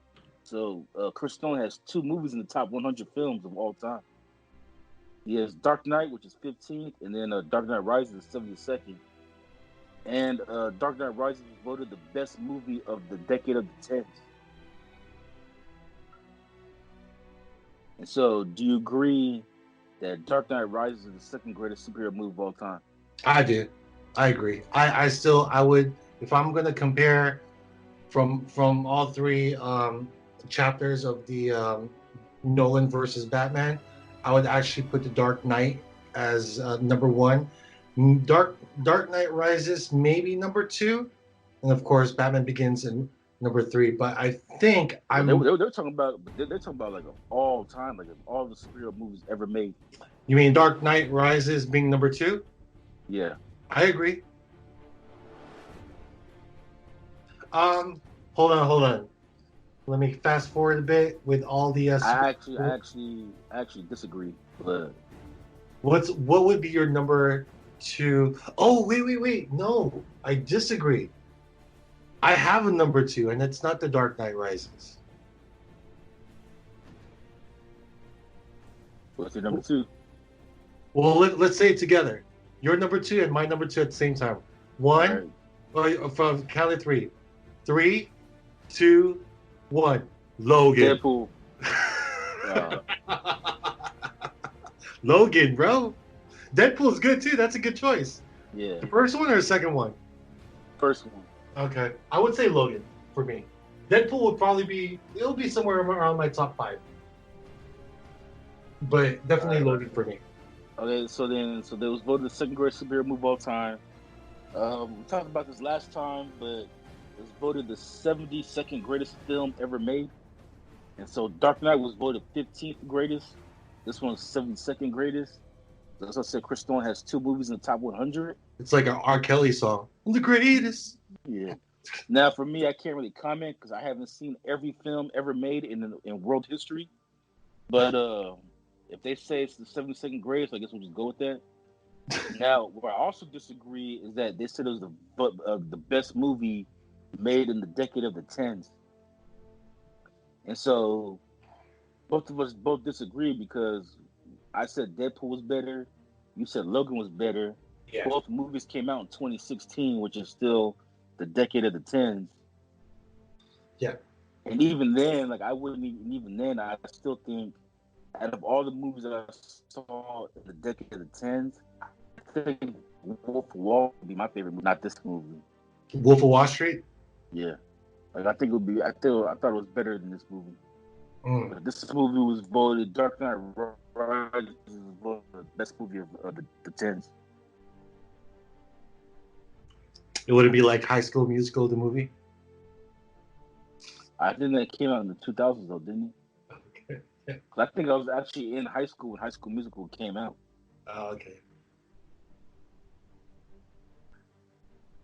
Speaker 2: So Chris Stone has 2 movies in the top 100 films of all time. He has Dark Knight, which is 15th, and then Dark Knight Rises is 72nd. And Dark Knight Rises was voted the best movie of the decade of the 10s. And so, do you agree that Dark Knight Rises is the second greatest superhero movie of all time?
Speaker 1: I do. I agree. I would, if I'm going to compare from all 3 chapters of the Nolan versus Batman, I would actually put the Dark Knight as number 1. Dark Knight Rises maybe number 2, and of course Batman Begins in number 3. But I think
Speaker 2: they're talking about like of all time, like of all the superhero movies ever made.
Speaker 1: You mean Dark Knight Rises being number 2?
Speaker 2: Yeah,
Speaker 1: I agree. Hold on. Let me fast forward a bit with all the.
Speaker 2: I actually disagree. But
Speaker 1: what would be your number 2? Oh, wait. No, I disagree. I have a number 2, and it's not the Dark Knight Rises.
Speaker 2: What's your number 2?
Speaker 1: Well, let's say it together. Your number 2 and my number 2 at the same time. 1, from count of 3. 3, 2, 1. Logan.
Speaker 2: Deadpool.
Speaker 1: Logan, bro. Deadpool's good too. That's a good choice.
Speaker 2: Yeah.
Speaker 1: The first one or the second one?
Speaker 2: First one.
Speaker 1: Okay. I would say Logan for me. Deadpool would probably be, it'll be somewhere around my top 5. But definitely Logan for me.
Speaker 2: Okay, so there was voted the second greatest superhero movie of all time. We talked about this last time, but it was voted the 72nd greatest film ever made. And so Dark Knight was voted 15th greatest. This one's 72nd greatest. As I said, Chris Stone has 2 movies in the top 100.
Speaker 1: It's like an R. Kelly song. I'm the greatest.
Speaker 2: Yeah. Now, for me, I can't really comment because I haven't seen every film ever made in world history. But if they say it's the 72nd greatest, I guess we'll just go with that. Now, where I also disagree is that they said it was the best movie made in the decade of the 10s. And so both of us disagree because I said Deadpool was better. You said Logan was better.
Speaker 1: Yeah.
Speaker 2: Both movies came out in 2016, which is still the decade of the tens.
Speaker 1: Yeah.
Speaker 2: And even then, like I wouldn't even then, I still think out of all the movies that I saw in the decade of the tens, I think Wolf of Wall would be my favorite movie, not this movie.
Speaker 1: Wolf of Wall Street?
Speaker 2: Yeah. Like I think it would be I thought it was better than this movie. But this movie was voted Dark Knight Rises was voted the best movie of the tens.
Speaker 1: It wouldn't be like High School Musical, the movie?
Speaker 2: I think that came out in the 2000s, though, didn't it? Okay. I think I was actually in high school when High School Musical came out.
Speaker 1: Oh, okay.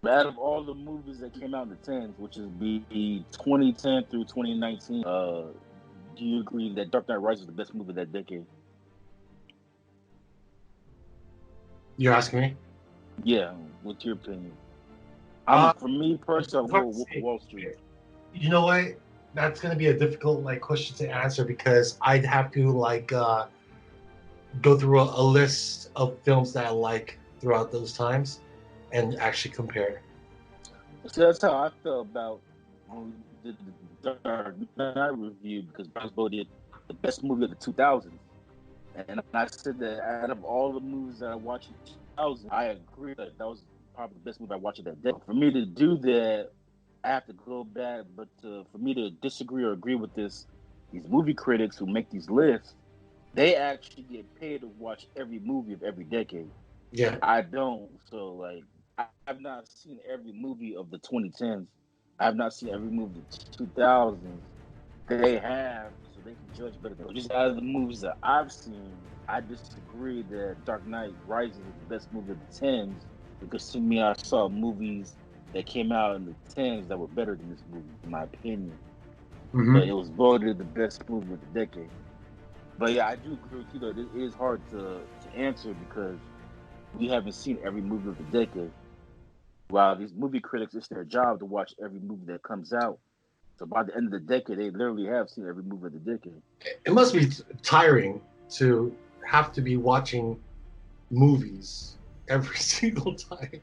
Speaker 2: But out of all the movies that came out in the 10s, which is be 2010 through 2019, do you agree that Dark Knight Rises is the best movie of that decade?
Speaker 1: You're asking me?
Speaker 2: Yeah, what's your opinion? For me personally, I'll go Wolf of Wall Street.
Speaker 1: You know what? That's going to be a difficult question to answer because I'd have to go through a list of films that I like throughout those times and actually compare.
Speaker 2: So that's how I felt about when we did the Dark Knight review because Brian voted the best movie of the 2000s. And I said that out of all the movies that I watched in 2000, I agree that was probably the best movie I watched that day. For me to do that, I have to go back, but for me to disagree or agree with these movie critics who make these lists, they actually get paid to watch every movie of every decade.
Speaker 1: Yeah.
Speaker 2: I don't. So, I've not seen every movie of the 2010s. I've not seen every movie of the 2000s. They have, so they can judge better than just out of the movies that I've seen, I disagree that Dark Knight Rises is the best movie of the 10s because to me, I saw movies that came out in the 10s that were better than this movie, in my opinion. Mm-hmm. But it was voted the best movie of the decade. But yeah, I do agree with you though. It is hard to answer because we haven't seen every movie of the decade. While these movie critics, it's their job to watch every movie that comes out. So by the end of the decade, they literally have seen every movie of the decade.
Speaker 1: It must be tiring to have to be watching movies every single time.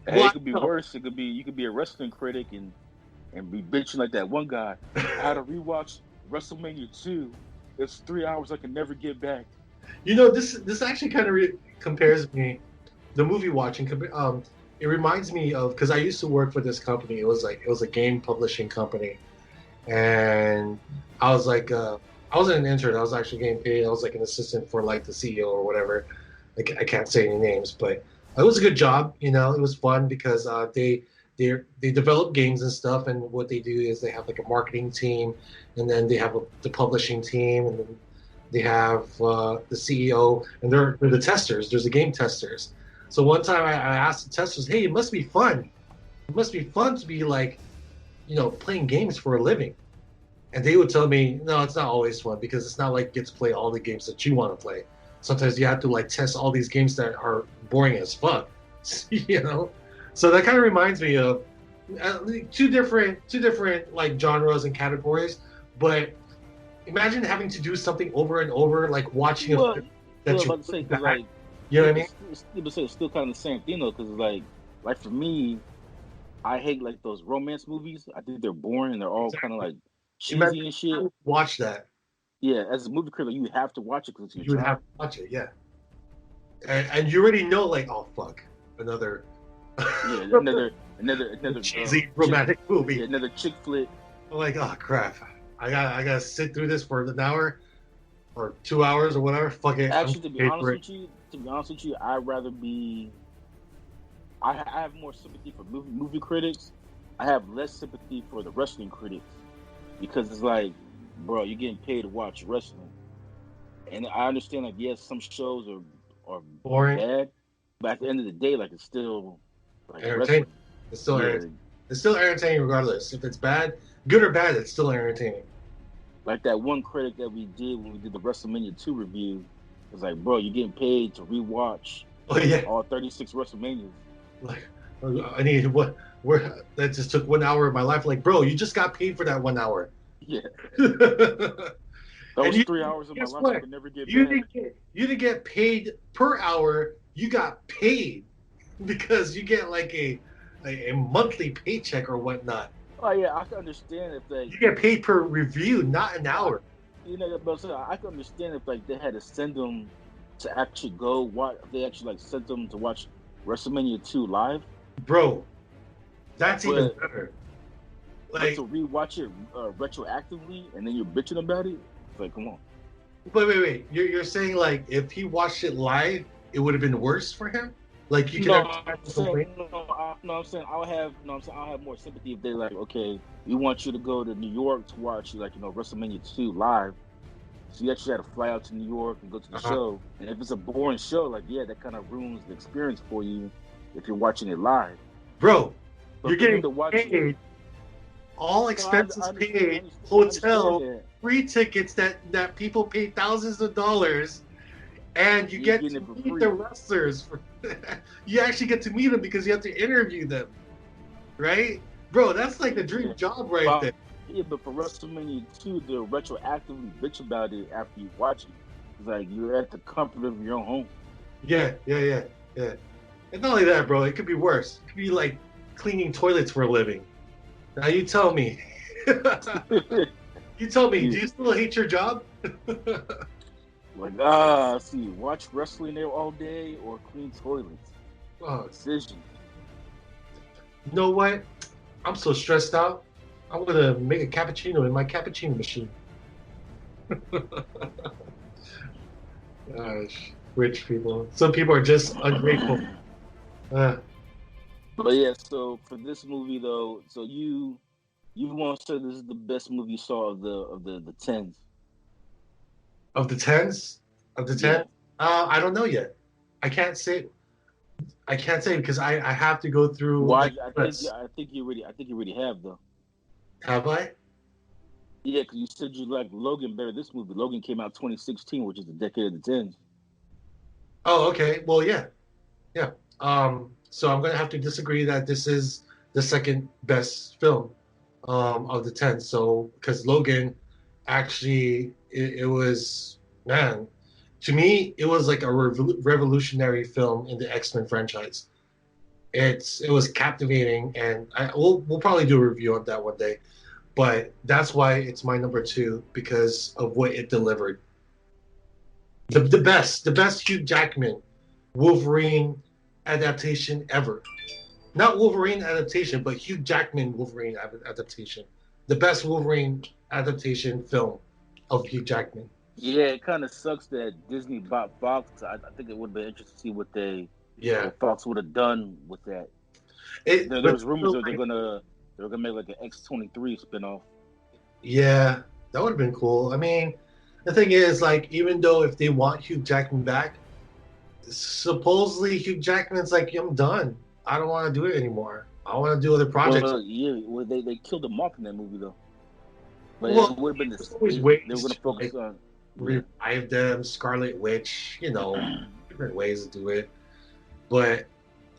Speaker 2: Hey, it could be worse. It could be you could be a wrestling critic and be bitching like that one guy. I had to rewatch WrestleMania 2. It's 3 hours I can never get back.
Speaker 1: You know, this actually kind of compares me, the movie watching. It reminds me of because I used to work for this company. It was a game publishing company, and I was I wasn't an intern. I was actually getting paid. I was like an assistant for the CEO or whatever. I can't say any names, but it was a good job. You know, it was fun because they develop games and stuff, and what they do is they have a marketing team, and then they have the publishing team, and then they have the CEO, and they're the testers. There's the game testers. So one time I asked the testers, "Hey, it must be fun. It must be fun to be playing games for a living." And they would tell me, "No, it's not always fun because it's not like you get to play all the games that you want to play. Sometimes you have to test all these games that are boring as fuck." So that kind of reminds me of two different genres and categories. But imagine having to do something over and over, watching a film that you know what I mean?
Speaker 2: It's still kind of the same thing though, because for me, I hate those romance movies. I think they're boring and they're all kind of cheesy and shit.
Speaker 1: Watch that.
Speaker 2: Yeah, as a movie critic, you have to watch it because
Speaker 1: you have to watch it. Yeah, and you already know oh fuck, another cheesy romantic movie.
Speaker 2: Yeah, another chick flick.
Speaker 1: I'm oh crap, I gotta sit through this for an hour or 2 hours or whatever. Fuck it.
Speaker 2: Actually, to be honest with you, I'd rather be. I have more sympathy for movie critics. I have less sympathy for the wrestling critics because it's bro, you're getting paid to watch wrestling, and I understand yes, some shows are
Speaker 1: boring,
Speaker 2: bad, but at the end of the day, it's still
Speaker 1: entertaining.
Speaker 2: Wrestling.
Speaker 1: It's still entertaining. It's still entertaining regardless if it's bad, good or bad. It's still entertaining.
Speaker 2: Like that one critic that we did when we did the WrestleMania 2 review, was bro, you're getting paid to rewatch all 36 WrestleManias.
Speaker 1: I need that just took 1 hour of my life. Bro, you just got paid for that 1 hour.
Speaker 2: Yeah. Those
Speaker 1: And
Speaker 2: 3 hours of my
Speaker 1: guess
Speaker 2: life
Speaker 1: what?
Speaker 2: I could never get
Speaker 1: You
Speaker 2: back.
Speaker 1: didn't get paid per hour. You got paid because you get like a monthly paycheck or whatnot.
Speaker 2: Oh yeah, I can understand if they
Speaker 1: You get paid per review, not an hour.
Speaker 2: but I can understand if like they had to send them to actually go watch. They actually like sent them to watch WrestleMania 2 live,
Speaker 1: Bro, that's even
Speaker 2: but
Speaker 1: better.
Speaker 2: but
Speaker 1: Like,
Speaker 2: to rewatch it retroactively and then you're bitching about it. It's like, come on.
Speaker 1: wait. You're saying like if he watched it live, it would have been worse for him? Like you can
Speaker 2: No,
Speaker 1: have
Speaker 2: I'm
Speaker 1: complaint?
Speaker 2: saying I'm saying I'll have more sympathy if they're like, okay, we want you to go to New York to watch like WrestleMania 2 live. So you actually had to fly out to New York and go to the show. And if it's a boring show, like that kind of ruins the experience for you if you're watching it live.
Speaker 1: Bro,
Speaker 2: But
Speaker 1: you're getting paid. All expenses paid, hotel, free tickets that people pay thousands of dollars, and you get to meet the wrestlers. You actually get to meet them because you have to interview them, right? Bro, that's like the dream job right there.
Speaker 2: Yeah, but for WrestleMania 2, to retroactively bitch about it after you watch it, it's like you're at the comfort of your own home.
Speaker 1: Yeah. And not only that, bro, it could be worse. It could be like cleaning toilets for a living. Now you tell me. You tell me, do you still hate your job?
Speaker 2: Watch wrestling there all day or clean toilets.
Speaker 1: Oh,
Speaker 2: decision.
Speaker 1: You know what? I'm so stressed out. I'm gonna make a cappuccino in my cappuccino machine. Gosh, rich people. Some people are just ungrateful.
Speaker 2: But yeah, so for this movie though, so you want to say this is the best movie you saw of the tens?
Speaker 1: Of the tens? Of the 10?
Speaker 2: Yeah.
Speaker 1: I don't know yet. I can't say because I have to go through.
Speaker 2: Well, I think you already have though.
Speaker 1: Have I?
Speaker 2: Yeah, because you said you like Logan better. This movie, Logan, came out 2016, which is the decade of the tens.
Speaker 1: Oh, okay. Well, yeah. So I'm gonna have to disagree that this is the second best film of the 10. So because Logan, actually, it was, man, to me it was like a revolutionary film in the X-Men franchise. It was captivating, and we'll probably do a review on that one day. But that's why it's my number 2 because of what it delivered. The best Hugh Jackman Wolverine adaptation ever. Not Wolverine adaptation, but Hugh Jackman Wolverine adaptation. The best Wolverine adaptation film of Hugh Jackman.
Speaker 2: Yeah, it kind of sucks that Disney bought Fox. I think it would have been interesting to see what Fox would have done with that. There was rumors that they were gonna make like an X-23 spinoff.
Speaker 1: Yeah, that would have been cool. I mean, the thing is, like, even though if they want Hugh Jackman back, supposedly Hugh Jackman's like, I'm done. I don't want to do it anymore. I want to do other projects.
Speaker 2: Well, they killed him off in that movie though. But
Speaker 1: well,
Speaker 2: it would have been
Speaker 1: always
Speaker 2: they were going to focus on
Speaker 1: revive them, Scarlet Witch. Different ways to do it. But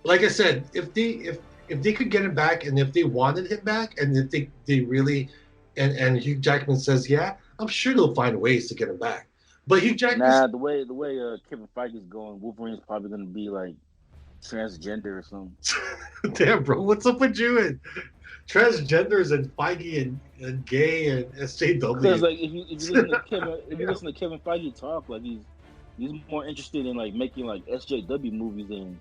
Speaker 1: like I said, if they could get him back, and if they wanted him back, and if they really, and Hugh Jackman says, yeah, I'm sure they'll find ways to get him back. But Hugh Jackman,
Speaker 2: the way Kevin Feige's going, Wolverine's probably going to be like transgender or something.
Speaker 1: Damn, bro, what's up with you and transgenders and Feige and gay and SJW?
Speaker 2: Because like if you listen to Kevin Feige talk, like he's more interested in like making like SJW movies, and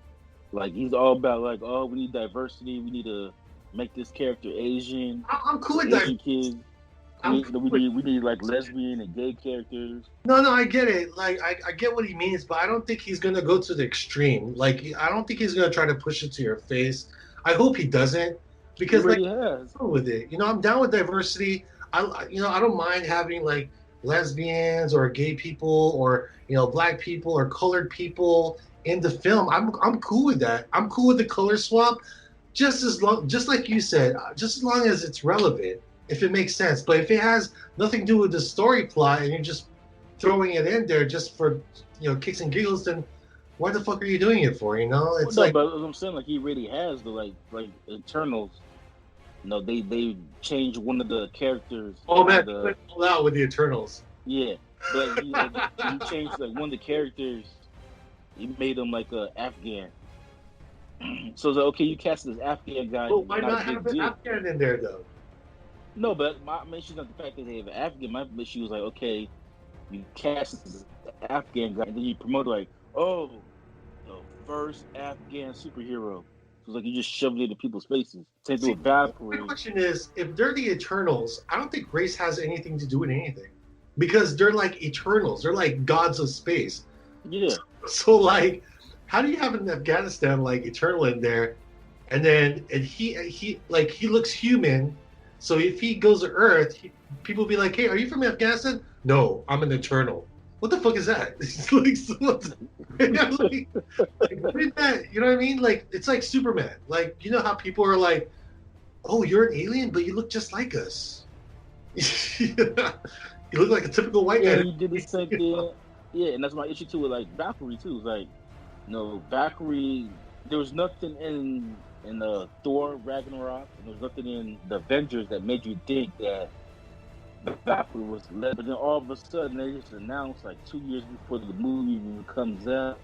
Speaker 2: like he's all about like, oh, we need diversity, we need to make this character Asian.
Speaker 1: I'm cool with
Speaker 2: Asian
Speaker 1: that.
Speaker 2: kids. We need like lesbian and gay characters.
Speaker 1: No, I get it. Like I get what he means, but I don't think he's gonna go to the extreme. Like I don't think he's gonna try to push it to your face. I hope he doesn't, because
Speaker 2: he really
Speaker 1: I'm
Speaker 2: has.
Speaker 1: down with it. I'm down with diversity. I don't mind having like lesbians or gay people or black people or colored people in the film. I'm cool with that. I'm cool with the color swap, just like you said, just as long as it's relevant. If it makes sense. But if it has nothing to do with the story plot and you're just throwing it in there just for kicks and giggles, then why the fuck are you doing it for? It's
Speaker 2: but as I'm saying, like he really has the like Eternals. They changed one of the characters.
Speaker 1: Oh man, they went all out with the Eternals.
Speaker 2: Yeah, but he changed like one of the characters. He made him like a Afghan. So it's like, okay, you cast this Afghan guy,
Speaker 1: But
Speaker 2: and
Speaker 1: why
Speaker 2: it's not a
Speaker 1: not have
Speaker 2: big
Speaker 1: an
Speaker 2: deal.
Speaker 1: Afghan in there though?
Speaker 2: No, but my issue is not the fact that they have an Afghan. My issue was like, okay, you cast this Afghan guy, and then you promote like, oh, the first Afghan superhero. So it's like you just shoved it in people's faces. Same thing with Valkyrie.
Speaker 1: My question is, if they're the Eternals, I don't think race has anything to do with anything, because they're like Eternals. They're like gods of space.
Speaker 2: Yeah.
Speaker 1: So like, how do you have an Afghanistan like Eternal in there, and he looks human. So if he goes to Earth, people will be like, "Hey, are you from Afghanistan?" No, I'm an Eternal. What the fuck is that? It's like, what is that? You know what I mean? Like, it's like Superman. Like, you know how people are like, "Oh, you're an alien, but you look just like us." You look like a typical white guy.
Speaker 2: Yeah, he did the same thing. Yeah, and that's my issue too with like Valkyrie too. It's like, Valkyrie. There was nothing in Thor Ragnarok, and there was nothing in the Avengers that made you think that Valkyrie was led. But then all of a sudden, they just announced like 2 years before the movie even comes out,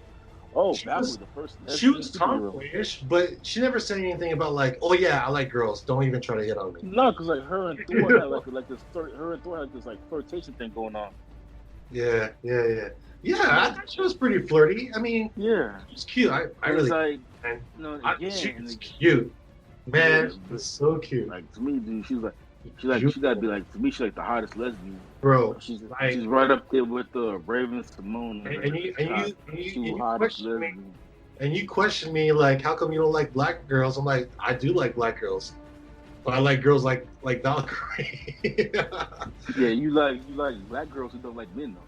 Speaker 2: oh, Valkyrie the first.
Speaker 1: She was tomboyish, but she never said anything about like, "Oh yeah, I like girls. Don't even try to hit on me."
Speaker 2: No, because like her and Thor had like this. Her and Thor had this like flirtation thing going on.
Speaker 1: Yeah. I thought she was pretty flirty. I mean,
Speaker 2: yeah,
Speaker 1: she's cute. I really
Speaker 2: like,
Speaker 1: again, she's cute. Man, it's so cute.
Speaker 2: Like to me, dude, she gotta be like, to me, she's like the hottest lesbian.
Speaker 1: Bro,
Speaker 2: she's right up there with Raven Simone.
Speaker 1: And you question me like, how come you don't like black girls? I'm like, I do like black girls, but I like girls like Valkyrie.
Speaker 2: Yeah, you like black girls who don't like men though.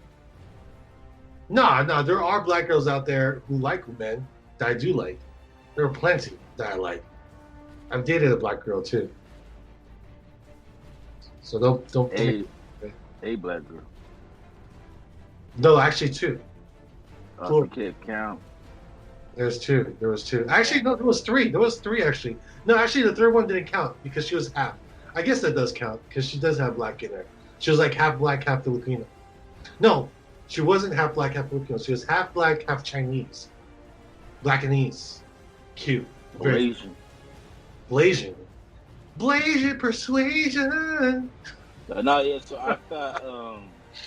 Speaker 1: No, there are black girls out there who like men that I do like. There are plenty that I like. I've dated a black girl too. So don't
Speaker 2: a black girl.
Speaker 1: No, actually two.
Speaker 2: You can't count.
Speaker 1: There was two. Actually, no, there was three. There was three actually. No, actually, the third one didn't count because she was half. I guess that does count because she does have black in there. She was like half black, half Filipino. No, she wasn't half black, half Filipino. She was half black, half Chinese. Blackanese. Cute. Blasian persuasion.
Speaker 2: No, yeah. So I thought,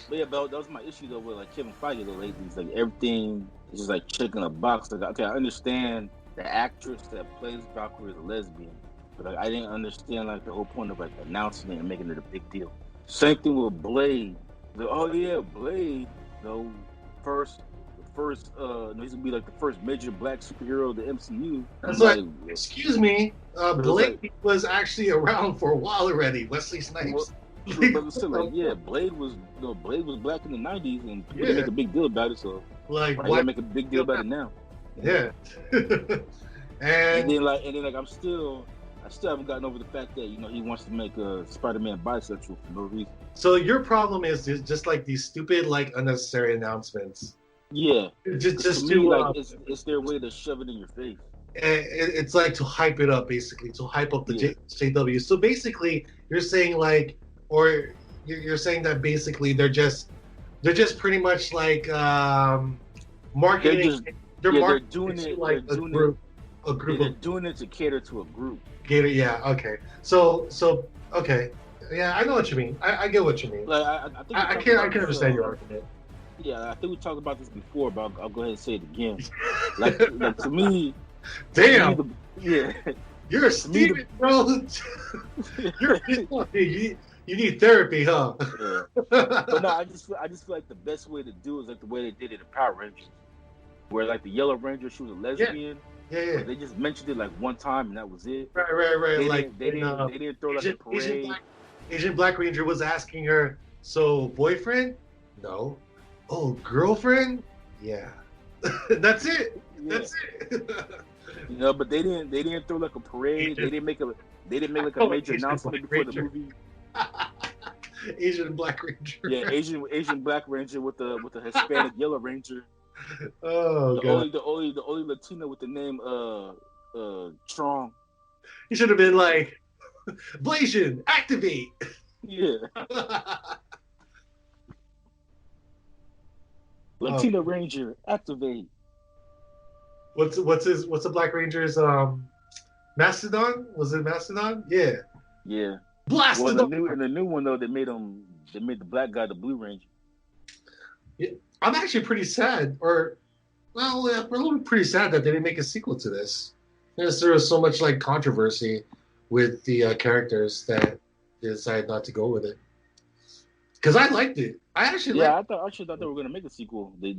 Speaker 2: but yeah, but that was my issue though with like Kevin Feige though lately. It's like everything is just like checking a box. Like, okay, I understand the actress that plays Valkyrie is a lesbian, but like, I didn't understand like the whole point of like announcing it and making it a big deal. Same thing with Blade. Like, oh yeah, Blade. He's gonna be like the first major black superhero of the MCU.
Speaker 1: That's like, excuse me, Blade was actually around for a while already. Wesley Snipes.
Speaker 2: But still, like, yeah, Blade was black in the '90s, and people didn't make a big deal about it. So
Speaker 1: like,
Speaker 2: why make a big deal about it now?
Speaker 1: Yeah.
Speaker 2: and then I still haven't gotten over the fact that he wants to make a Spider-Man bisexual for no reason.
Speaker 1: So your problem is just like these stupid, like unnecessary announcements.
Speaker 2: Yeah,
Speaker 1: just
Speaker 2: do like it's their way to shove it in your face.
Speaker 1: It's like to hype it up, basically, to hype up the JW. So basically, you're saying like, or you're saying that basically they're just pretty much like marketing.
Speaker 2: They're doing it
Speaker 1: like a group.
Speaker 2: They're doing it to cater to a group.
Speaker 1: Yeah. Okay. So okay. Yeah, I know what you mean. I get what you mean.
Speaker 2: Like I
Speaker 1: can understand your argument.
Speaker 2: Yeah, I think we talked about this before, but I'll go ahead and say it again. Like to me,
Speaker 1: damn.
Speaker 2: Yeah.
Speaker 1: You're a Steven, bro. You need therapy, huh?
Speaker 2: Yeah. But no, I just feel like the best way to do it is like the way they did it in Power Rangers, where like the Yellow Ranger, she was a lesbian.
Speaker 1: Yeah.
Speaker 2: They just mentioned it like one time and that was it.
Speaker 1: Right.
Speaker 2: They didn't throw like a parade.
Speaker 1: Asian Black Ranger was asking her, so boyfriend? No. Oh, girlfriend? Yeah. That's it.
Speaker 2: Yeah.
Speaker 1: That's it.
Speaker 2: But they didn't throw like a parade. They didn't make like a major announcement before the movie.
Speaker 1: Asian Black Ranger.
Speaker 2: Yeah, Asian Black Ranger with the Hispanic Yellow Ranger.
Speaker 1: Oh god.
Speaker 2: The only Latina with the name Trong.
Speaker 1: He should have been like, Blasian, activate.
Speaker 2: Yeah. Latina Ranger, activate.
Speaker 1: What's the Black Ranger's Mastodon? Was it Mastodon? Yeah.
Speaker 2: Yeah.
Speaker 1: Blasted.
Speaker 2: Well, in the new one though, they made the black guy the Blue Ranger.
Speaker 1: Yeah, I'm actually pretty sad, or well, yeah, we're a little pretty sad that they didn't make a sequel to this. Because there was so much like controversy with the characters that they decided not to go with it. Because I liked it. I actually
Speaker 2: I actually thought they were gonna make a sequel. They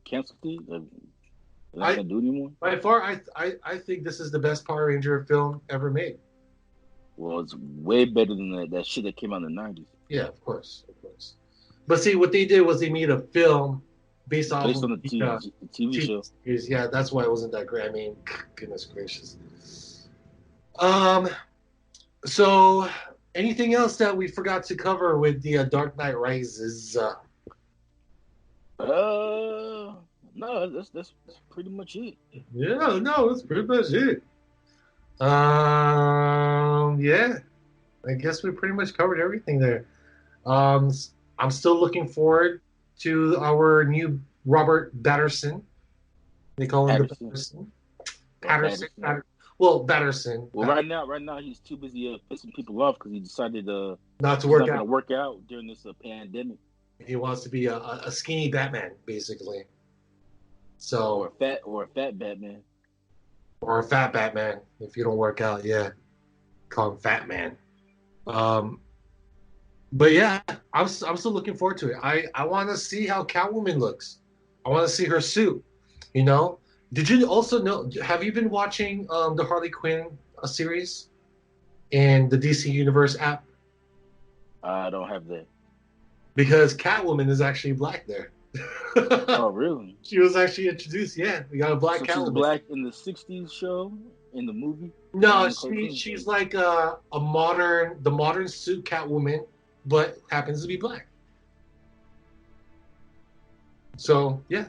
Speaker 2: canceled it. They're not gonna do it anymore.
Speaker 1: By far, I think this is the best Power Ranger film ever made.
Speaker 2: Well, it's way better than that shit that came out in the 90s.
Speaker 1: Yeah, of course. But see, what they did was they made a film based on
Speaker 2: the TV show.
Speaker 1: Yeah, that's why it wasn't that great. I mean, goodness gracious. So, anything else that we forgot to cover with the Dark Knight Rises?
Speaker 2: No, that's pretty much it.
Speaker 1: Yeah, no, that's pretty much it. Yeah, I guess we pretty much covered everything there. I'm still looking forward to our new Robert Patterson. They call him Patterson. Patterson.
Speaker 2: Well, right now he's too busy pissing people off because he decided
Speaker 1: not to
Speaker 2: work out during this pandemic.
Speaker 1: He wants to be a skinny Batman, basically. So
Speaker 2: or a fat Batman.
Speaker 1: Or a fat Batman if you don't work out. Yeah, call him Fat Man. But yeah, I'm still looking forward to it. I want to see how Catwoman looks. I want to see her suit. You know, did you also know? Have you been watching the Harley Quinn series in the DC Universe app?
Speaker 2: I don't have that
Speaker 1: because Catwoman is actually black there.
Speaker 2: Oh, really?
Speaker 1: She was actually introduced. Yeah, we got a black Catwoman.
Speaker 2: She's black in the '60s show, in the movie.
Speaker 1: No, she's like the modern suit Catwoman, but happens to be black. So yeah,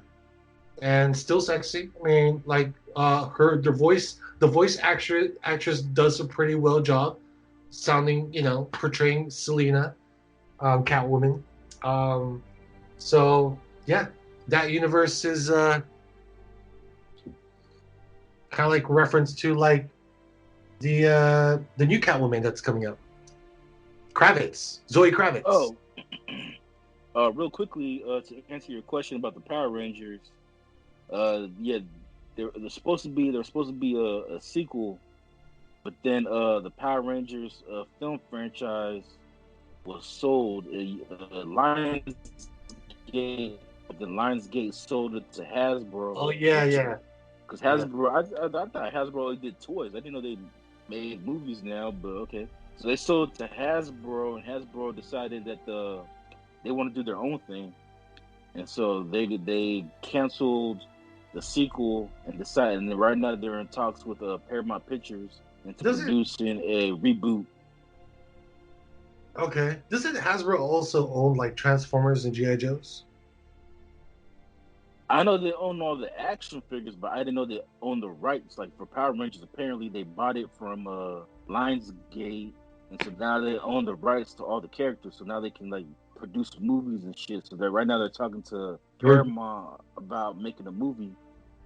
Speaker 1: and still sexy. I mean, like the voice actress does a pretty well job, sounding, portraying Selena, Catwoman. So yeah, that universe is kind of like reference to like the new Catwoman that's coming up. Zoe Kravitz.
Speaker 2: Oh, real quickly to answer your question about the Power Rangers, yeah, there's supposed to be a sequel, but then the Power Rangers film franchise was sold. Lionsgate sold it to Hasbro.
Speaker 1: Oh yeah.
Speaker 2: Because Hasbro, I thought Hasbro only did toys. I didn't know they made movies now, but okay. So they sold it to Hasbro, and Hasbro decided that they want to do their own thing, and so they canceled the sequel and decided. And right now they're in talks with Paramount Pictures and producing a reboot.
Speaker 1: Okay. Doesn't Hasbro also own like Transformers and G.I. Joes?
Speaker 2: I know they own all the action figures, but I didn't know they own the rights. Like for Power Rangers, apparently they bought it from Lionsgate, and so now they own the rights to all the characters. So now they can like produce movies and shit. So right now they're talking to Paramount about making a movie,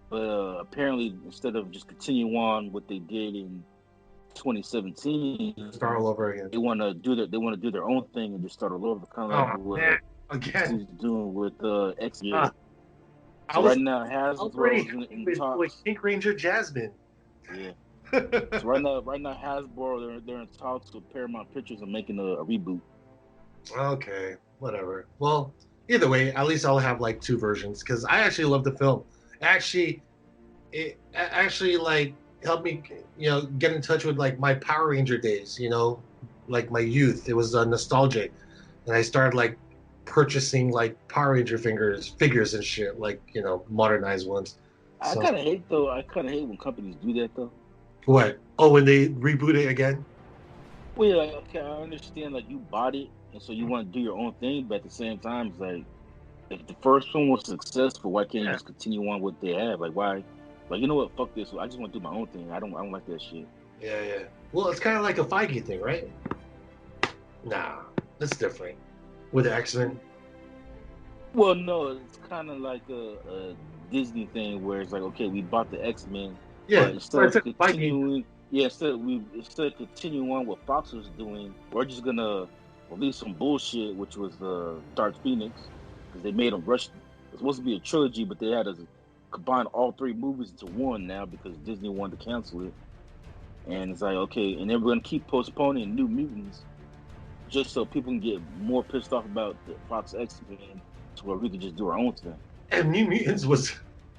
Speaker 2: but apparently instead of just continuing on what they did in 2017,
Speaker 1: start all over again.
Speaker 2: They want to do their own thing and just start all over, kind of like what he's doing with X-Men. So right now Hasbro in talks
Speaker 1: with Pink Ranger Jasmine.
Speaker 2: Yeah. So right now Hasbro they're in talks with Paramount Pictures and making a reboot.
Speaker 1: Okay, whatever. Well, either way, at least I'll have like two versions because I actually love the film. It actually like helped me, get in touch with like my Power Ranger days. Like my youth. It was nostalgic, and I started like purchasing like Power Ranger figures and shit, like modernized ones.
Speaker 2: I kind of hate when companies do that though.
Speaker 1: What? Oh, when they reboot it again?
Speaker 2: Well, yeah, okay, I understand like you bought it and so you want to do your own thing, but at the same time, it's like if the first one was successful, why can't you just continue on what they have? Like why? Like you know what? Fuck this. I just want to do my own thing. I don't like that shit.
Speaker 1: Yeah. Well, it's kind of like a Feige thing, right? Nah, that's different. With the X-Men.
Speaker 2: Well, no, it's kind of like a Disney thing where it's like, okay, we bought the X-Men,
Speaker 1: Yeah,
Speaker 2: but instead of continuing, instead of continuing on what Fox was doing, we're just gonna release some bullshit, which was Dark Phoenix, because they made them rush. It's supposed to be a trilogy, but they had to combine all three movies into one now because Disney wanted to cancel it. And it's like, okay, and then we're gonna keep postponing New Mutants just so people can get more pissed off about the Fox X-Men to where we can just do our own thing.
Speaker 1: And New Mutants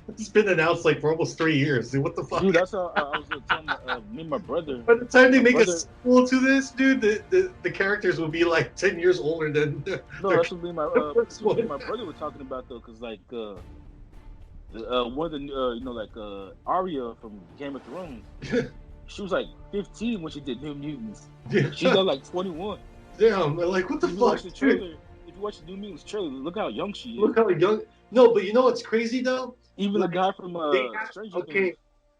Speaker 1: it's been announced like for almost 3 years. Dude, what the fuck?
Speaker 2: Dude, that's how I was telling me and my brother.
Speaker 1: By the time they make a sequel to this, dude, the characters will be like 10 years older than.
Speaker 2: No, that's what me and my brother were talking about though, because like one of the Arya from Game of Thrones, she was like 15 when she did New Mutants.
Speaker 1: Yeah.
Speaker 2: She's now like 21.
Speaker 1: Damn, they're like, what the fuck?
Speaker 2: If you watch the New Mutants trailer, look how young she is.
Speaker 1: Look how young. No, but you know what's crazy though?
Speaker 2: Even the guy from Stranger Things.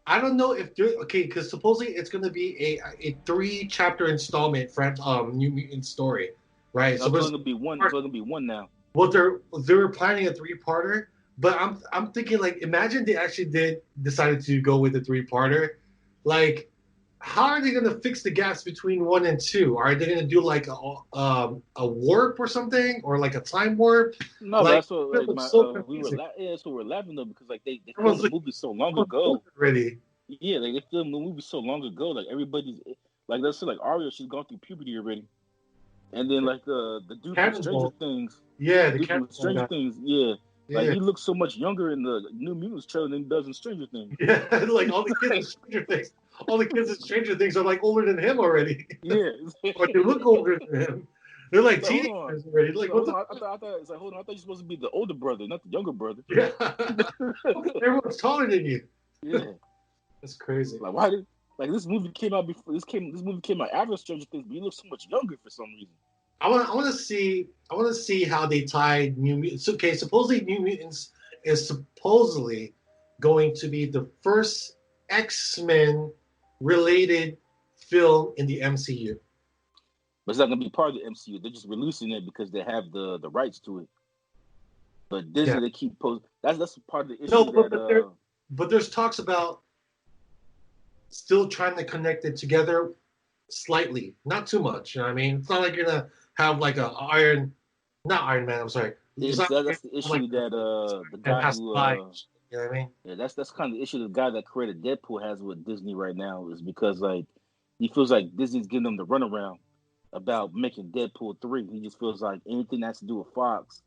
Speaker 1: I don't know if they're okay because supposedly it's going to be a 3-chapter installment for New Mutant story, right?
Speaker 2: So it's going to be one. It's going to be one now.
Speaker 1: Well, they were planning a 3-parter, but I'm thinking like, imagine they actually decided to go with a 3-parter, like. How are they going to fix the gaps between 1 and 2? Are they going to do like a warp or something, or like a time warp?
Speaker 2: No,
Speaker 1: like,
Speaker 2: that's what we were. That's what we're laughing though, because like they filmed the movie so long ago.
Speaker 1: Already.
Speaker 2: Yeah, like they filmed the movie so long ago. Like everybody's like, let's say like Arya, she's gone through puberty already, and then like the dude from Stranger Things.
Speaker 1: Yeah,
Speaker 2: the dude from Stranger Things. Yeah. Like he looks so much younger in the New Mutants trailer than he does in Stranger Things.
Speaker 1: Yeah, like all the kids in Stranger Things. All the kids in Stranger Things are like older than him already.
Speaker 2: Yeah.
Speaker 1: Or they look older than him. They're like teenagers already. Like,
Speaker 2: I thought it's like, hold on, I thought you're supposed to be the older brother, not the younger brother.
Speaker 1: Yeah. Everyone's taller than you.
Speaker 2: Yeah.
Speaker 1: That's crazy.
Speaker 2: Like why did this movie came out before this movie came out after Stranger Things, but he looks so much younger for some reason.
Speaker 1: I want to see how they tied New Mutants. Okay, supposedly New Mutants is supposedly going to be the first X-Men related film in the MCU.
Speaker 2: But it's not going to be part of the MCU. They're just releasing it because they have the rights to it. But Disney, they keep posting. That's part of the issue.
Speaker 1: No, but there's talks about still trying to connect it together slightly, not too much. You know what I mean? It's not like you're gonna have like not Iron Man. I'm sorry.
Speaker 2: That's the issue like, that the guy who.
Speaker 1: You know what I mean?
Speaker 2: Yeah, that's kind of the issue the guy that created Deadpool has with Disney right now, is because like he feels like Disney's giving them the runaround about making Deadpool 3. He just feels like anything that has to do with Fox,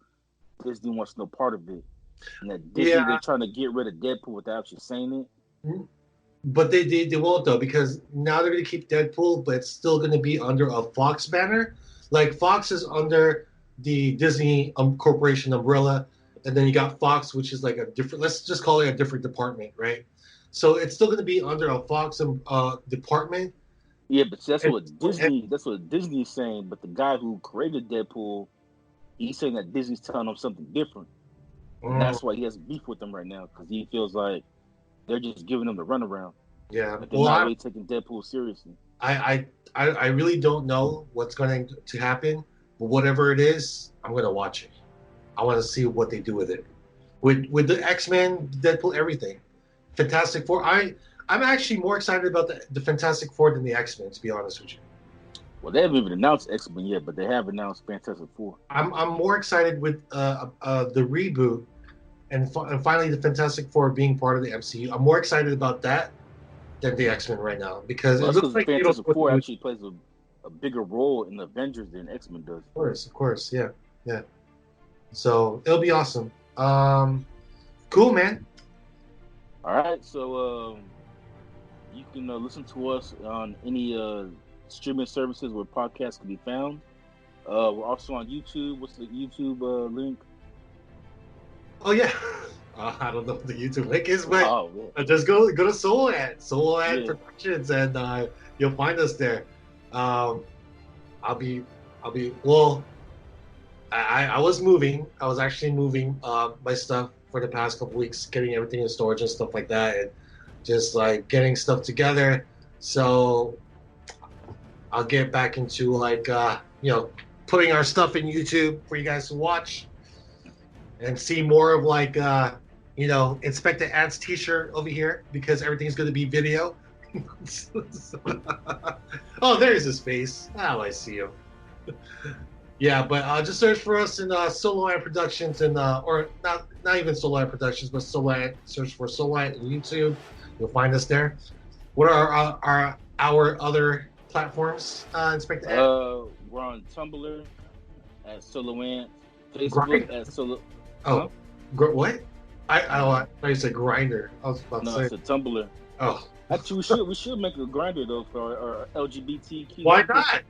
Speaker 2: Disney wants no part of it. And that Disney, they're trying to get rid of Deadpool without actually saying it.
Speaker 1: But they won't though, because now they're going to keep Deadpool, but it's still going to be under a Fox banner. Like Fox is under the Disney Corporation umbrella. And then you got Fox, which is like a different, let's just call it a different department, right? So it's still going to be under a Fox department.
Speaker 2: Yeah, but that's what Disney is saying. But the guy who created Deadpool, he's saying that Disney's telling him something different. And that's why he has beef with them right now, because he feels like they're just giving him the runaround.
Speaker 1: Yeah.
Speaker 2: But they're not really taking Deadpool seriously.
Speaker 1: I really don't know what's going to happen, but whatever it is, I'm going to watch it. I want to see what they do with it. With the X-Men, Deadpool, everything. Fantastic Four. I'm actually more excited about the Fantastic Four than the X-Men, to be honest with you.
Speaker 2: Well, they haven't even announced X-Men yet, but they have announced Fantastic Four.
Speaker 1: I'm more excited with the reboot and finally the Fantastic Four being part of the MCU. I'm more excited about that than the X-Men right now, because it looks like
Speaker 2: Fantastic Four actually plays a bigger role in the Avengers than X-Men does.
Speaker 1: Of course, yeah. So it'll be awesome. Cool, man.
Speaker 2: All right, so you can listen to us on any streaming services where podcasts can be found. We're also on YouTube. What's the YouTube link?
Speaker 1: Oh yeah, I don't know what the YouTube link is, but just go to Soulad Productions, and you'll find us there. I'll be well. I was moving. I was actually moving my stuff for the past couple weeks, getting everything in storage and stuff like that, and just like getting stuff together. So I'll get back into like putting our stuff in YouTube for you guys to watch. and see more of like Inspector Ads T-shirt over here because everything's going to be video. Oh, there's his face. Oh, I see him. Yeah, but just search for us in Solo Ant Productions and or not even Solo Ant Productions, but Solo Ant. Search for Solo Ant on YouTube. You'll find us there. What are our other platforms, Inspector Ant?
Speaker 2: We're on Tumblr at Solo Ant, Facebook at Solo.
Speaker 1: Oh, what? I thought you said Grinder. I was about to say.
Speaker 2: No, it's a Tumblr.
Speaker 1: Oh.
Speaker 2: Actually, we should make a Grinder though for our LGBTQ.
Speaker 1: Why not?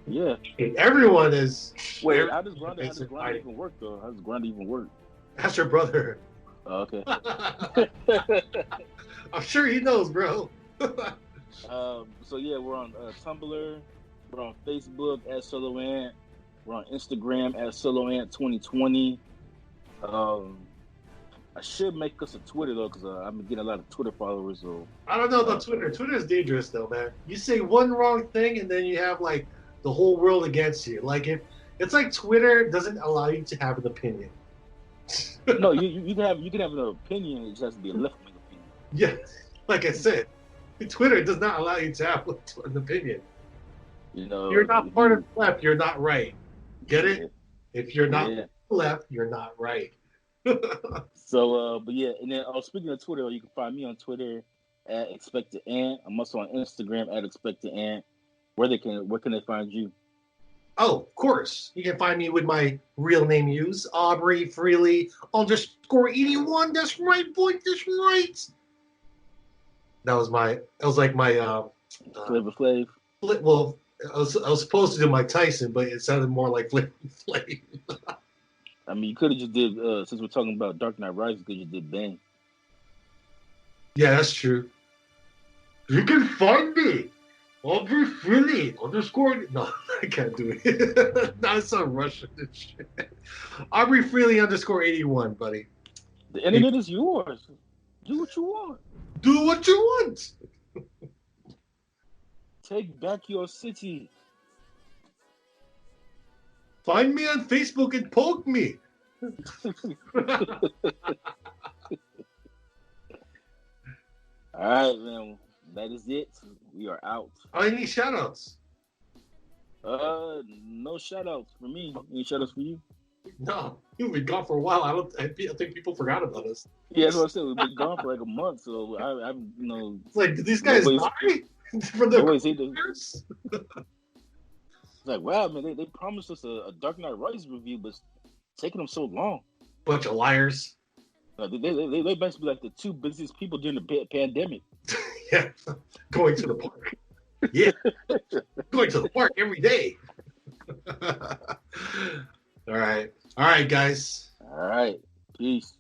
Speaker 2: Yeah.
Speaker 1: Everyone is.
Speaker 2: Wait, how does Grinder even work though? How does Grinder even work?
Speaker 1: Ask your brother.
Speaker 2: Oh, okay.
Speaker 1: I'm sure he knows, bro.
Speaker 2: So yeah, we're on Tumblr. We're on Facebook at Solo Ant. We're on Instagram at Solo Ant 2020. I should make us a Twitter though, because I've been getting a lot of Twitter followers. So
Speaker 1: I don't know about Twitter. Twitter is dangerous though, man. You say one wrong thing and then you have like the whole world against you. Like it's like Twitter doesn't allow you to have an opinion.
Speaker 2: No, you can have an opinion. It just has to be a left-wing opinion.
Speaker 1: Yeah, like I said, Twitter does not allow you to have an opinion. You're not part of the left. You're not right. Get it? If you're not left, you're not right.
Speaker 2: So, but yeah, and then speaking of Twitter, you can find me on Twitter at Expected Ant. I'm also on Instagram at Expected Ant. Where can they find you?
Speaker 1: Oh, of course. You can find me with my real name used, Aubrey Freely _81. That's right, boy. That's right. That was like my
Speaker 2: Flavor Flav.
Speaker 1: Well, I was supposed to do Mike Tyson, but it sounded more like Flavor Flav.
Speaker 2: I mean, you could have just did, since we're talking about Dark Knight Rises, you could just did Bang.
Speaker 1: Yeah, that's true. You can find me. Aubrey Freely _ No, I can't do it. Now it's so Russian and shit. Aubrey Freely _81, buddy.
Speaker 2: The internet is yours. Do what you want.
Speaker 1: Do what you want.
Speaker 2: Take back your city.
Speaker 1: Find me on Facebook and poke me.
Speaker 2: All right, man. That is it. We are out.
Speaker 1: Any shout-outs?
Speaker 2: No shout-outs for me. Any shout-outs for you?
Speaker 1: No. You've been gone for a while. I think people forgot about us.
Speaker 2: Yeah, that's what I said. We've been gone for like a month, so I
Speaker 1: It's like, did these guys die from their careers?
Speaker 2: It's like, wow, man, they promised us a Dark Knight Rises review, but it's taking them so long.
Speaker 1: Bunch of liars.
Speaker 2: They basically like the two busiest people during the pandemic.
Speaker 1: Yeah, going to the park. Yeah, going to the park every day. All right, guys.
Speaker 2: All right, peace.